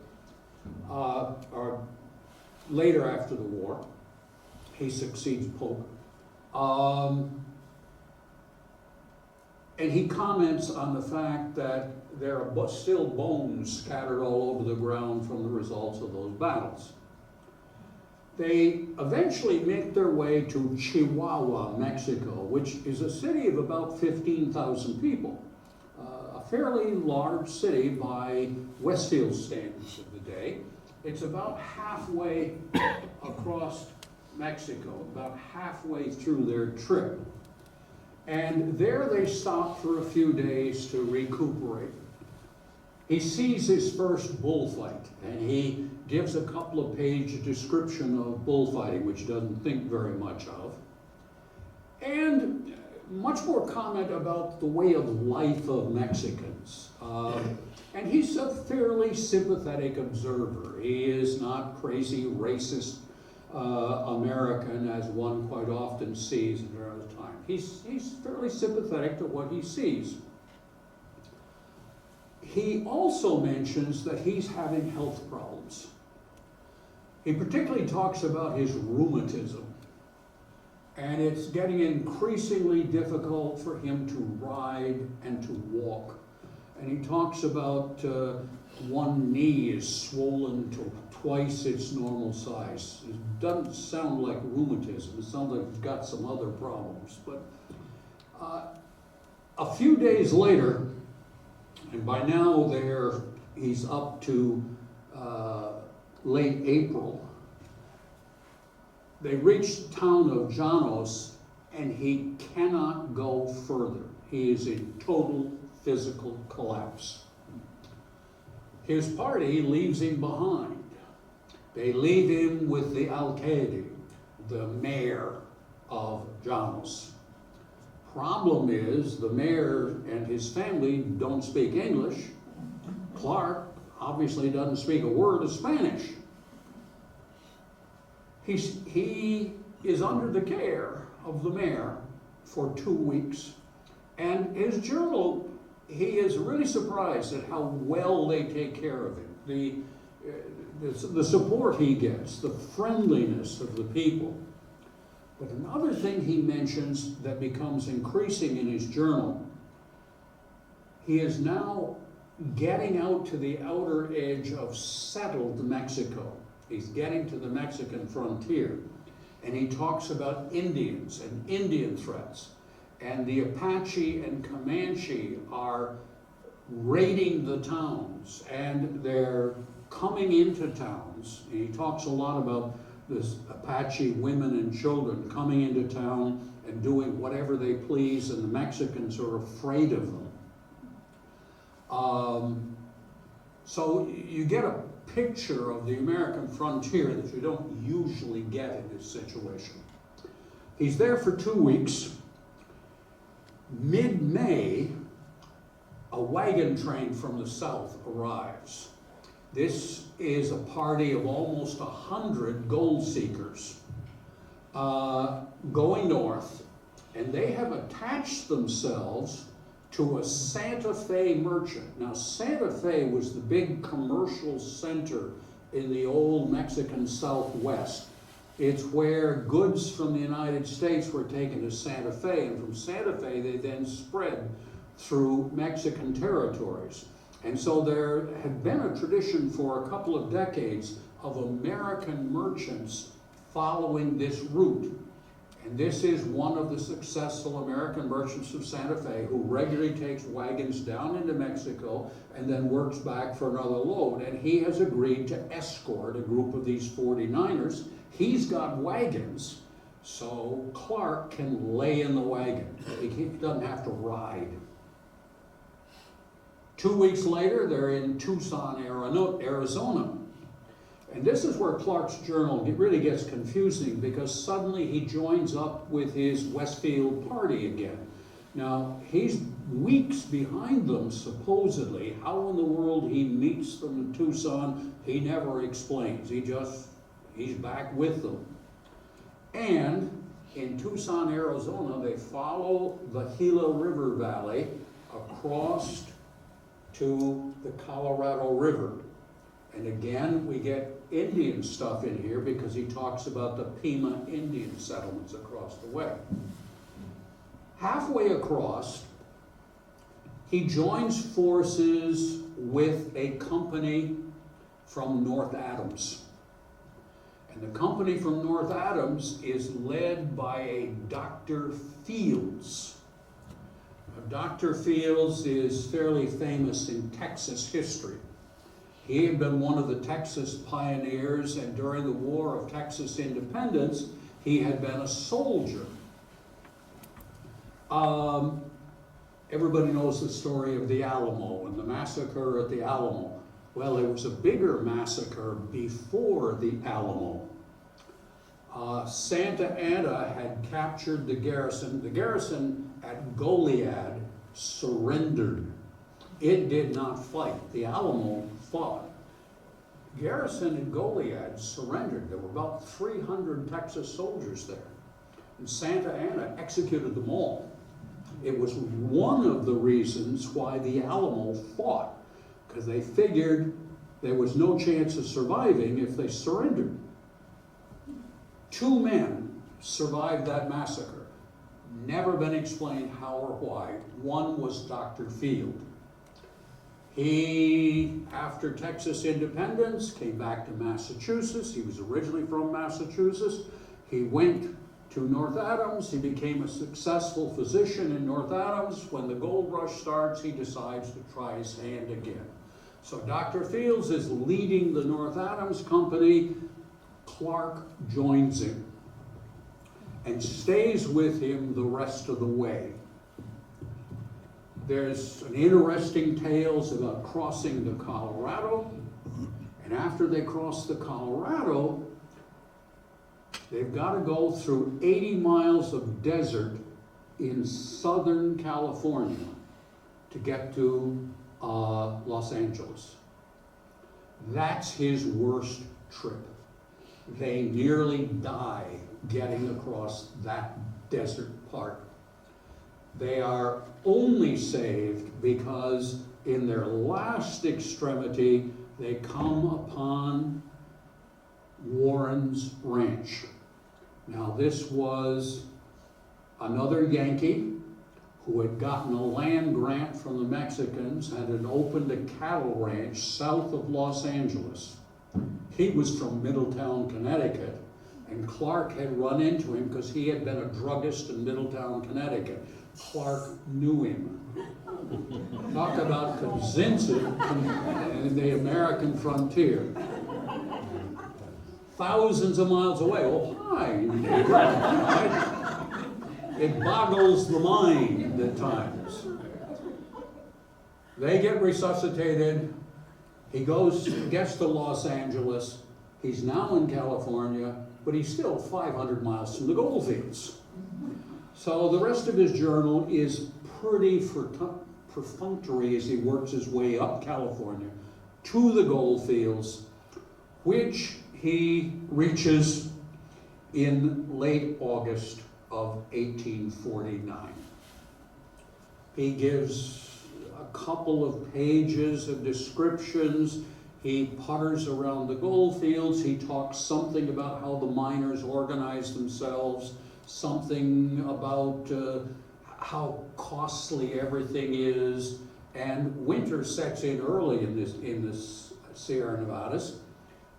or later after the war. He succeeds Polk. And he comments on the fact that there are still bones scattered all over the ground from the results of those battles. They eventually make their way to Chihuahua, Mexico, which is a city of about 15,000 people. A fairly large city by Westfield standards of the day. It's about halfway across Mexico, about halfway through their trip. And there they stop for a few days to recuperate. He sees his first bullfight, and he gives a couple of page description of bullfighting, which he doesn't think very much of. And much more comment about the way of life of Mexicans. And he's a fairly sympathetic observer. He is not crazy, racist American, as one quite often sees at other times. He's fairly sympathetic to what he sees. He also mentions that he's having health problems. He particularly talks about his rheumatism, and it's getting increasingly difficult for him to ride and to walk. And he talks about one knee is swollen to twice its normal size. It doesn't sound like rheumatism. It sounds like he's got some other problems. But a few days later, and by now he's up to late April, they reach the town of Llanos, and he cannot go further. He is in total physical collapse. His party leaves him behind. They leave him with the alcalde, the mayor of Llanos. Problem is, the mayor and his family don't speak English. Clark obviously doesn't speak a word of Spanish. He is under the care of the mayor for 2 weeks, and his journal, he is really surprised at how well they take care of him. The support he gets, the friendliness of the people. But another thing he mentions that becomes increasing in his journal, he is now getting out to the outer edge of settled Mexico. He's getting to the Mexican frontier, and he talks about Indians and Indian threats. And the Apache and Comanche are raiding the towns, and they're coming into towns. And he talks a lot about this Apache women and children coming into town and doing whatever they please, and the Mexicans are afraid of them. So you get a picture of the American frontier that you don't usually get in this situation. He's there for 2 weeks. Mid-May, a wagon train from the south arrives. This is a party of almost 100 gold seekers going north, and they have attached themselves to a Santa Fe merchant. Now, Santa Fe was the big commercial center in the old Mexican Southwest. It's where goods from the United States were taken to Santa Fe, and from Santa Fe they then spread through Mexican territories. And so there had been a tradition for a couple of decades of American merchants following this route. And this is one of the successful American merchants of Santa Fe who regularly takes wagons down into Mexico and then works back for another load. And he has agreed to escort a group of these 49ers. He's got wagons, so Clark can lay in the wagon. He doesn't have to ride. 2 weeks later, they're in Tucson, Arizona. And this is where Clark's journal really gets confusing, because suddenly he joins up with his Westfield party again. Now, he's weeks behind them, supposedly. How in the world he meets them in Tucson, he never explains. He's back with them. And in Tucson, Arizona, they follow the Gila River Valley across to the Colorado River. And again, we get Indian stuff in here because he talks about the Pima Indian settlements across the way. Halfway across, he joins forces with a company from North Adams. And the company from North Adams is led by a Dr. Fields. Now, Dr. Fields is fairly famous in Texas history. He had been one of the Texas pioneers, and during the War of Texas Independence, he had been a soldier. Everybody knows the story of the Alamo and the massacre at the Alamo. Well, there was a bigger massacre before the Alamo. Santa Anna had captured the garrison. The garrison at Goliad surrendered. It did not fight. The Alamo fought. Garrison at Goliad surrendered. There were about 300 Texas soldiers there. And Santa Anna executed them all. It was one of the reasons why the Alamo fought, because they figured there was no chance of surviving if they surrendered. 2 men survived that massacre. Never been explained how or why. One was Dr. Field. He, after Texas independence, came back to Massachusetts. He was originally from Massachusetts. He went to North Adams. He became a successful physician in North Adams. When the gold rush starts, he decides to try his hand again. So Dr. Fields is leading the North Adams Company. Clark joins him and stays with him the rest of the way. There's an interesting tales about crossing the Colorado, and after they cross the Colorado, they've got to go through 80 miles of desert in Southern California to get to Los Angeles. That's his worst trip. They nearly die getting across that desert part. They are only saved because in their last extremity, they come upon Warren's Ranch. Now, this was another Yankee who had gotten a land grant from the Mexicans and had opened a cattle ranch south of Los Angeles. He was from Middletown, Connecticut, and Clark had run into him because he had been a druggist in Middletown, Connecticut. Clark knew him. Talk about Kaczynski and the American frontier. Thousands of miles away. Oh, hi. It boggles the mind at times. They get resuscitated. He gets to Los Angeles. He's now in California, but he's still 500 miles from the gold fields. So the rest of his journal is pretty perfunctory as he works his way up California to the gold fields, which he reaches in late August of 1849. He gives a couple of pages of descriptions. He putters around the gold fields. He talks something about how the miners organize themselves, something about how costly everything is. And winter sets in early in this Sierra Nevadas,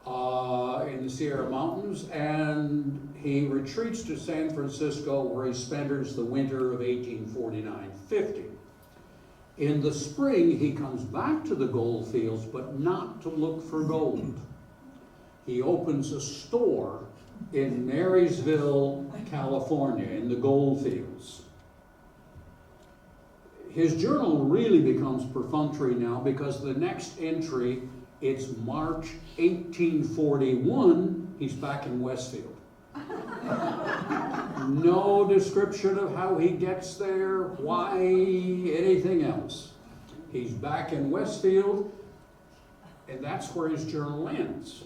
in the Sierra Mountains, and he retreats to San Francisco, where he spends the winter of 1849-50. In the spring, he comes back to the gold fields, but not to look for gold. He opens a store in Marysville, California, in the gold fields. His journal really becomes perfunctory now, because the next entry, it's March 1841, he's back in Westfield. No description of how he gets there, why, anything else. He's back in Westfield, and that's where his journal ends.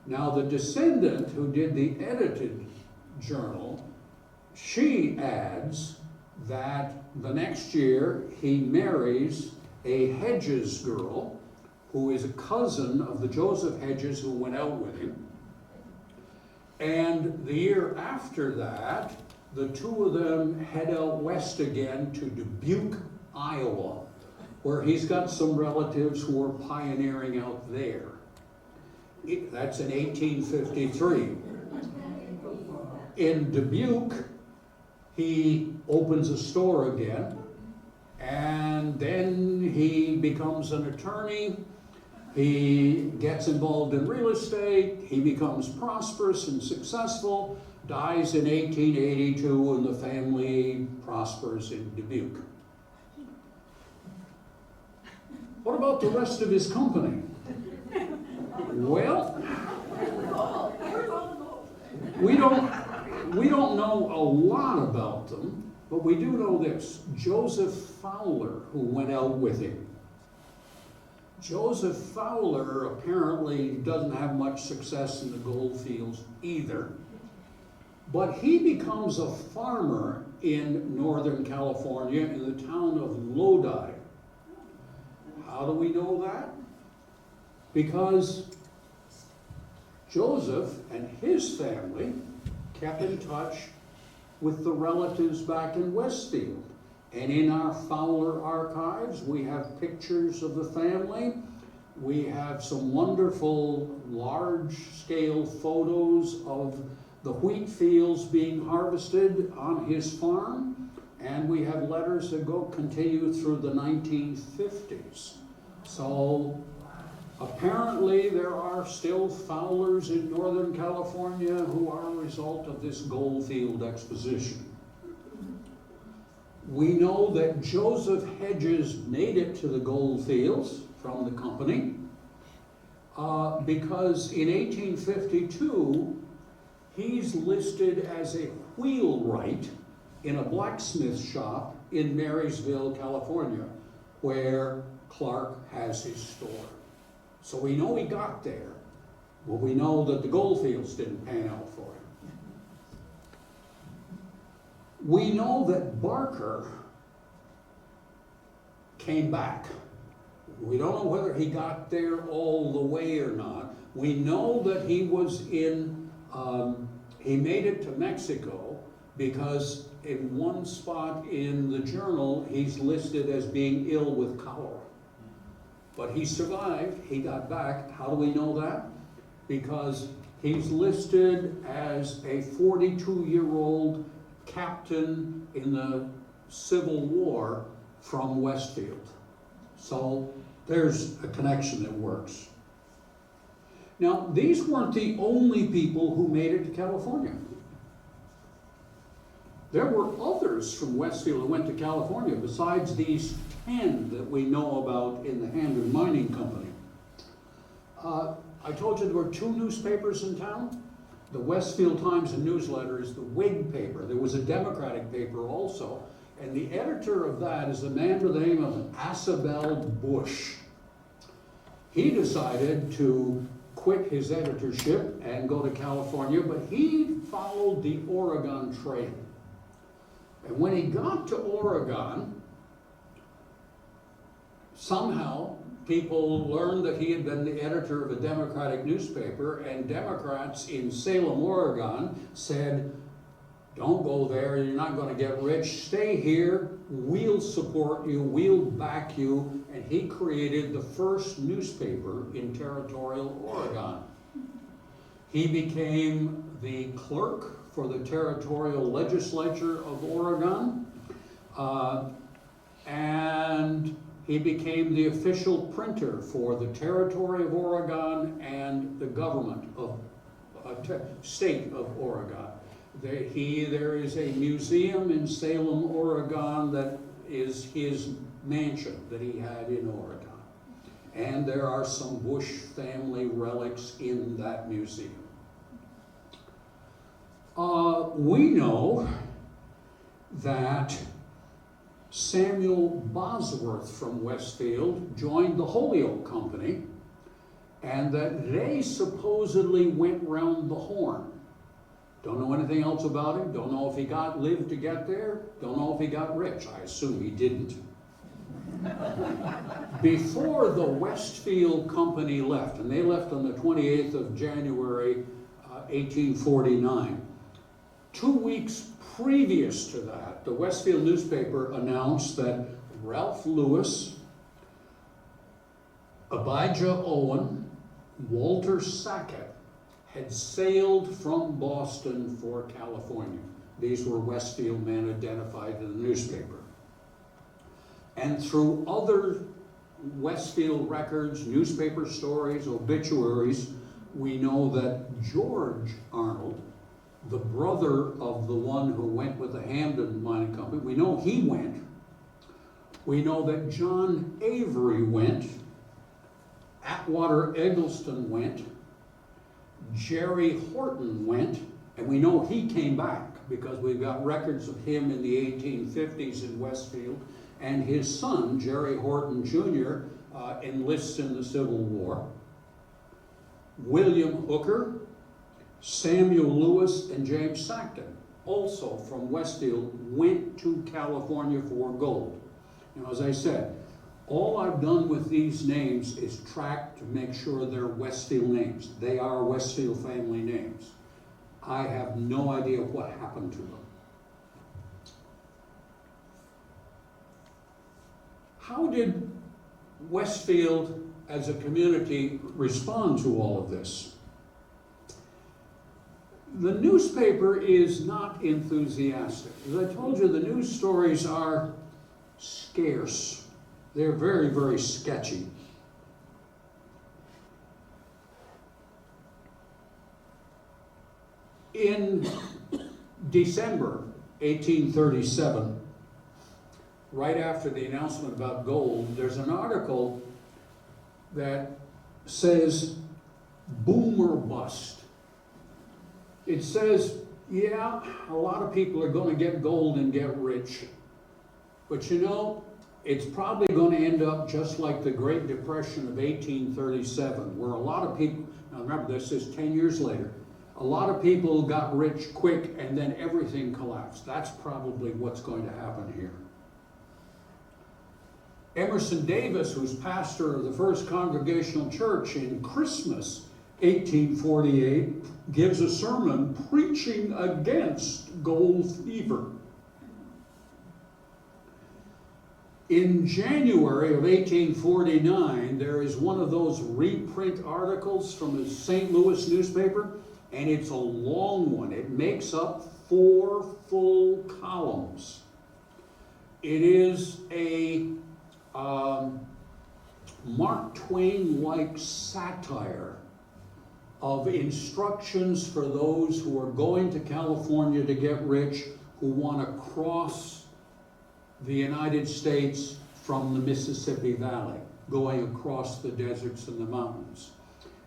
Now, the descendant who did the edited journal, she adds that the next year he marries a Hedges girl, who is a cousin of the Joseph Hedges who went out with him. And the year after that, the two of them head out west again to Dubuque, Iowa, where he's got some relatives who are pioneering out there. That's in 1853. In Dubuque, he opens a store again, and then he becomes an attorney. He gets involved in real estate. He becomes prosperous and successful, dies in 1882, and the family prospers in Dubuque. What about the rest of his company? Well, we don't know a lot about them, but we do know this. Joseph Fowler, who went out with him. Joseph Fowler apparently doesn't have much success in the gold fields either, but he becomes a farmer in Northern California in the town of Lodi. How do we know that? Because Joseph and his family kept in touch with the relatives back in Westfield. And in our Fowler archives, we have pictures of the family. We have some wonderful large-scale photos of the wheat fields being harvested on his farm. And we have letters that continue through the 1950s. So apparently there are still Fowlers in Northern California who are a result of this goldfield exposition. We know that Joseph Hedges made it to the gold fields from the company because in 1852, he's listed as a wheelwright in a blacksmith shop in Marysville, California, where Clark has his store. So we know he got there, but we know that the gold fields didn't pan out for him. We know that Barker came back. We don't know whether he got there all the way or not. We know that he was he made it to Mexico because in one spot in the journal, he's listed as being ill with cholera. But he survived, he got back. How do we know that? Because he's listed as a 42-year-old captain in the Civil War from Westfield. So there's a connection that works. Now, these weren't the only people who made it to California. There were others from Westfield who went to California besides these 10 that we know about in the Handler Mining Company. I told you there were 2 newspapers in town. The Westfield Times and Newsletter is the Whig paper. There was a Democratic paper also, and the editor of that is a man by the name of Asabel Bush. He decided to quit his editorship and go to California, but he followed the Oregon Trail. And when he got to Oregon, somehow people learned that he had been the editor of a Democratic newspaper, and Democrats in Salem, Oregon said, don't go there, you're not going to get rich, stay here, we'll support you, we'll back you. And he created the first newspaper in territorial Oregon. He became the clerk for the territorial legislature of Oregon, and he became the official printer for the territory of Oregon and the government of state of Oregon. There is a museum in Salem, Oregon that is his mansion that he had in Oregon. And there are some Bush family relics in that museum. We know that Samuel Bosworth from Westfield joined the Holyoke Company, and that they supposedly went round the horn. Don't know anything else about him. Don't know if he lived to get there. Don't know if he got rich. I assume he didn't. Before the Westfield Company left, and they left on the 28th of January, 1849, 2 weeks previous to that, the Westfield newspaper announced that Ralph Lewis, Abijah Owen, Walter Sackett had sailed from Boston for California. These were Westfield men identified in the newspaper. And through other Westfield records, newspaper stories, obituaries, we know that George Arnold, the brother of the one who went with the Hamden Mining Company, we know he went. We know that John Avery went, Atwater Eggleston went, Jerry Horton went, and we know he came back because we've got records of him in the 1850s in Westfield, and his son, Jerry Horton Jr., enlists in the Civil War. William Hooker, Samuel Lewis, and James Sackton, also from Westfield, went to California for gold. Now, as I said, all I've done with these names is track to make sure they're Westfield names. They are Westfield family names. I have no idea what happened to them. How did Westfield as a community respond to all of this? The newspaper is not enthusiastic. As I told you, the news stories are scarce. They're very, very sketchy. In December 1837, right after the announcement about gold, there's an article that says, boom or bust. It says, yeah, a lot of people are going to get gold and get rich. But you know, it's probably going to end up just like the Great Depression of 1837, where a lot of people, now remember this is 10 years later, a lot of people got rich quick and then everything collapsed. That's probably what's going to happen here. Emerson Davis, who's pastor of the First Congregational Church in Christmas 1848, gives a sermon preaching against gold fever. In January of 1849, there is one of those reprint articles from the St. Louis newspaper, and it's a long one. It makes up 4 full columns. It is a Mark Twain-like satire of instructions for those who are going to California to get rich, who want to cross the United States from the Mississippi Valley, going across the deserts and the mountains.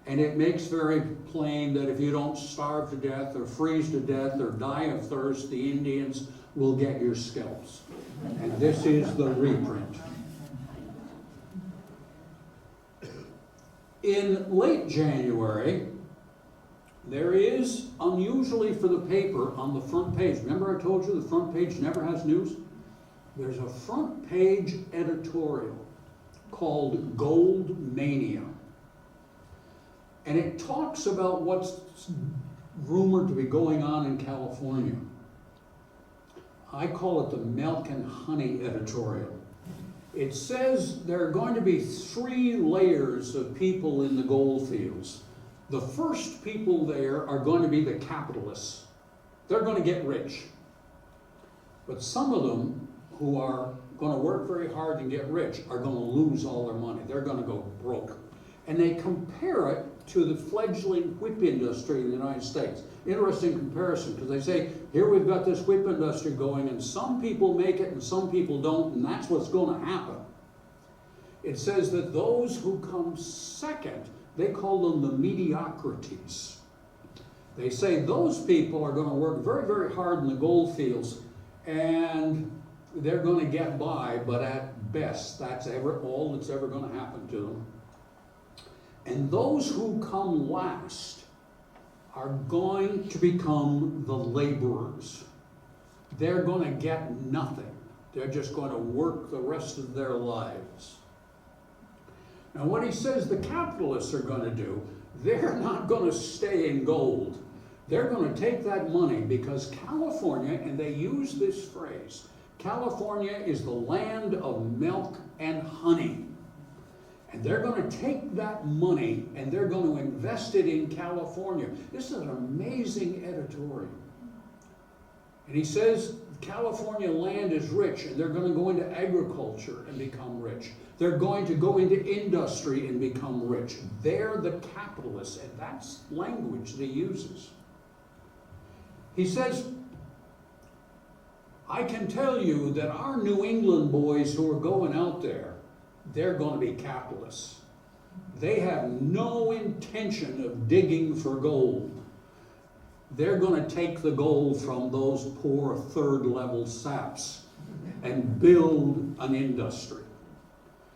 And it makes very plain that if you don't starve to death or freeze to death or die of thirst, the Indians will get your scalps. And this is the reprint. In late January, there is, unusually for the paper, on the front page, remember I told you the front page never has news? There's a front page editorial called Gold Mania. And it talks about what's rumored to be going on in California. I call it the milk and honey editorial. It says there are going to be 3 layers of people in the gold fields. The first people there are going to be the capitalists. They're going to get rich. But some of them who are going to work very hard and get rich are going to lose all their money. They're going to go broke. And they compare it to the fledgling whip industry in the United States. Interesting comparison, because they say, here we've got this whip industry going, and some people make it and some people don't, and that's what's going to happen. It says that those who come second, they call them the mediocrities. They say those people are going to work very, very hard in the gold fields, and they're going to get by, but at best, that's all that's ever going to happen to them. And those who come last are going to become the laborers. They're going to get nothing. They're just going to work the rest of their lives. Now, what he says the capitalists are going to do, they're not going to stay in gold. They're going to take that money, because California, and they use this phrase, California is the land of milk and honey. And they're going to take that money and they're going to invest it in California. This is an amazing editorial. And he says California land is rich, and they're going to go into agriculture and become rich. They're going to go into industry and become rich. They're the capitalists, and that's language that he uses. He says, I can tell you that our New England boys who are going out there, they're going to be capitalists. They have no intention of digging for gold. They're going to take the gold from those poor third-level saps and build an industry.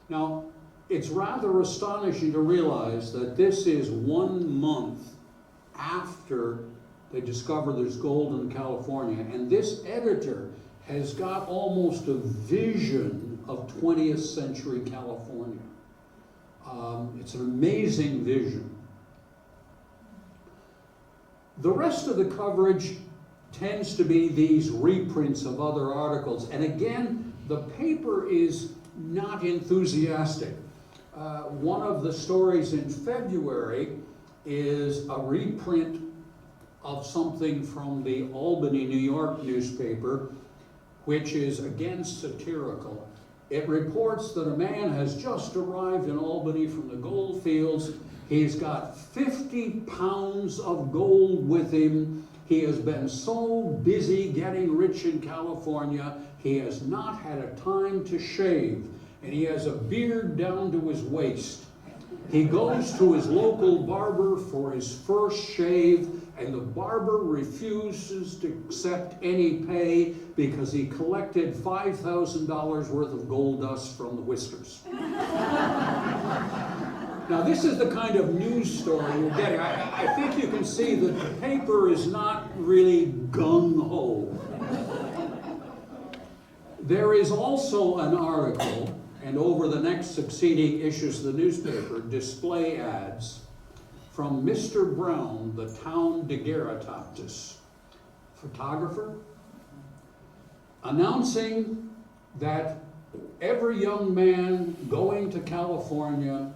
Now, it's rather astonishing to realize that this is 1 month after they discover there's gold in California, and this editor has got almost a vision of 20th century California. It's an amazing vision. The rest of the coverage tends to be these reprints of other articles, and again, the paper is not enthusiastic. One of the stories in February is a reprint of something from the Albany, New York newspaper, which is again satirical. It reports that a man has just arrived in Albany from the gold fields. He's got 50 pounds of gold with him. He has been so busy getting rich in California, he has not had a time to shave, and he has a beard down to his waist. He goes to his local barber for his first shave, and the barber refuses to accept any pay because he collected $5,000 worth of gold dust from the whiskers. Now, this is the kind of news story you're getting. I think you can see that the paper is not really gung-ho. There is also an article, and over the next succeeding issues of the newspaper, display ads from Mr. Brown, the town daguerreotypist, photographer, announcing that every young man going to California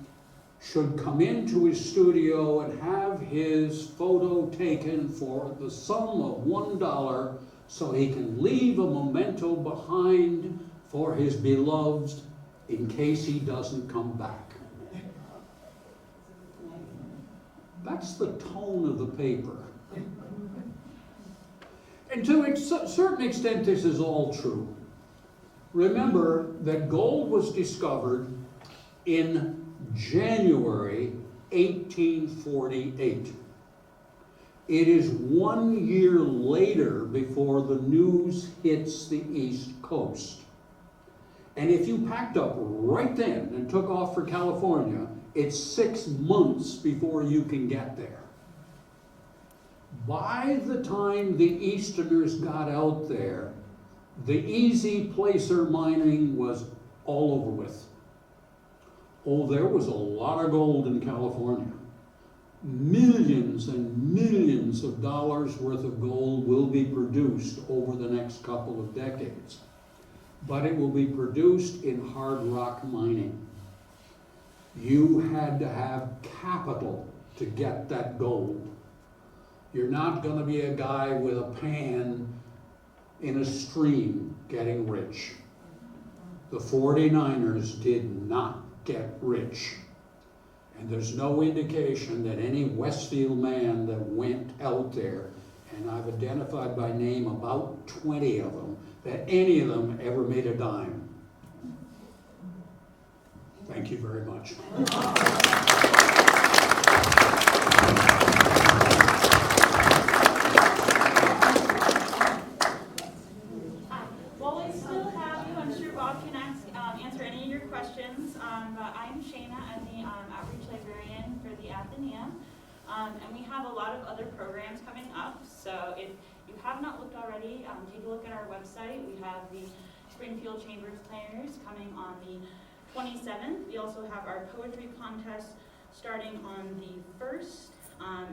should come into his studio and have his photo taken for the sum of $1 so he can leave a memento behind for his beloved in case he doesn't come back. That's the tone of the paper. And to a certain extent, this is all true. Remember that gold was discovered in January 1848. It is 1 year later before the news hits the East Coast. And if you packed up right then and took off for California, it's 6 months before you can get there. By the time the Easterners got out there, the easy placer mining was all over with. Oh, there was a lot of gold in California. Millions and millions of dollars worth of gold will be produced over the next couple of decades. But it will be produced in hard rock mining. You had to have capital to get that gold. You're not going to be a guy with a pan in a stream getting rich. The 49ers did not get rich. And there's no indication that any Westfield man that went out there, and I've identified by name about 20 of them, that any of them ever made a dime. Thank you very much. While we still have you, I'm sure Bob can answer any of your questions. But I'm Shayna. I'm the outreach librarian for the Athenaeum. And we have a lot of other programs coming up. So if you have not looked already, take a look at our website. We have the Springfield Chamber Players coming on the 27th. We also have our poetry contest starting on the 1st,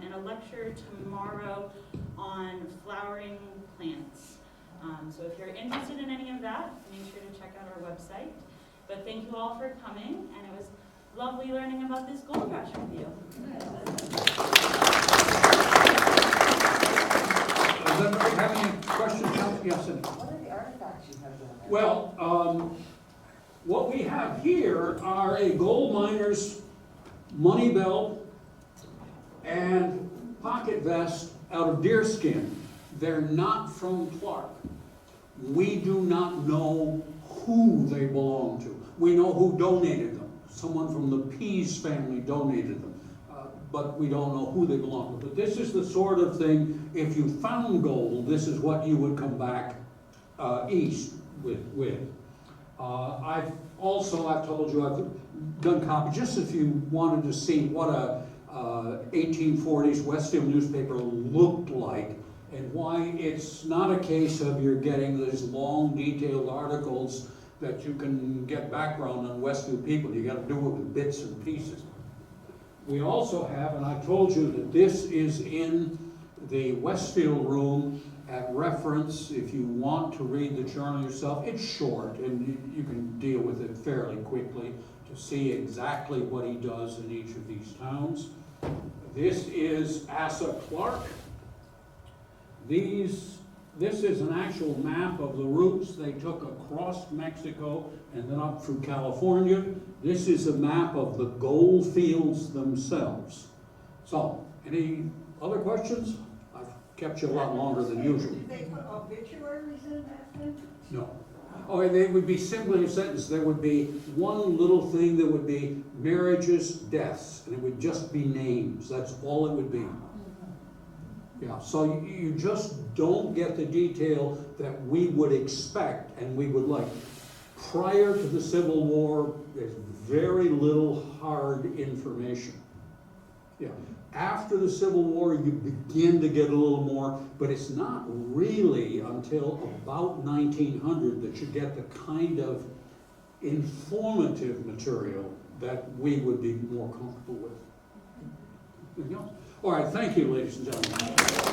and a lecture tomorrow on flowering plants. So if you're interested in any of that, make sure to check out our website. But thank you all for coming, and it was lovely learning about this gold rush with you. Does anybody have any questions? Yes, Cindy. What are the artifacts you have down there? Well, what we have here are a gold miner's money belt and pocket vest out of deerskin. They're not from Clark. We do not know who they belong to. We know who donated them. Someone from the Pease family donated them. But we don't know who they belong to. But this is the sort of thing, if you found gold, this is what you would come back east with. I've told you, I've done copies, just if you wanted to see what a 1840s Westfield newspaper looked like, and why it's not a case of you're getting these long, detailed articles that you can get background on Westfield people. You got to do it with bits and pieces. We also have, and I told you that this is in the Westfield room at reference. If you want to read the journal yourself, it's short and you can deal with it fairly quickly to see exactly what he does in each of these towns. This is Asa Clark. This is an actual map of the routes they took across Mexico and then up through California. This is a map of the gold fields themselves. So, any other questions? I've kept you a lot longer than usual. Did they put obituaries in that thing? No. Oh, and they would be simply a sentence. There would be one little thing that would be marriages, deaths, and it would just be names. That's all it would be. Yeah, so you just don't get the detail that we would expect and we would like. Prior to the Civil War, there's very little hard information. Yeah. After the Civil War, you begin to get a little more, but it's not really until about 1900 that you get the kind of informative material that we would be more comfortable with. Anything else? All right, thank you, ladies and gentlemen.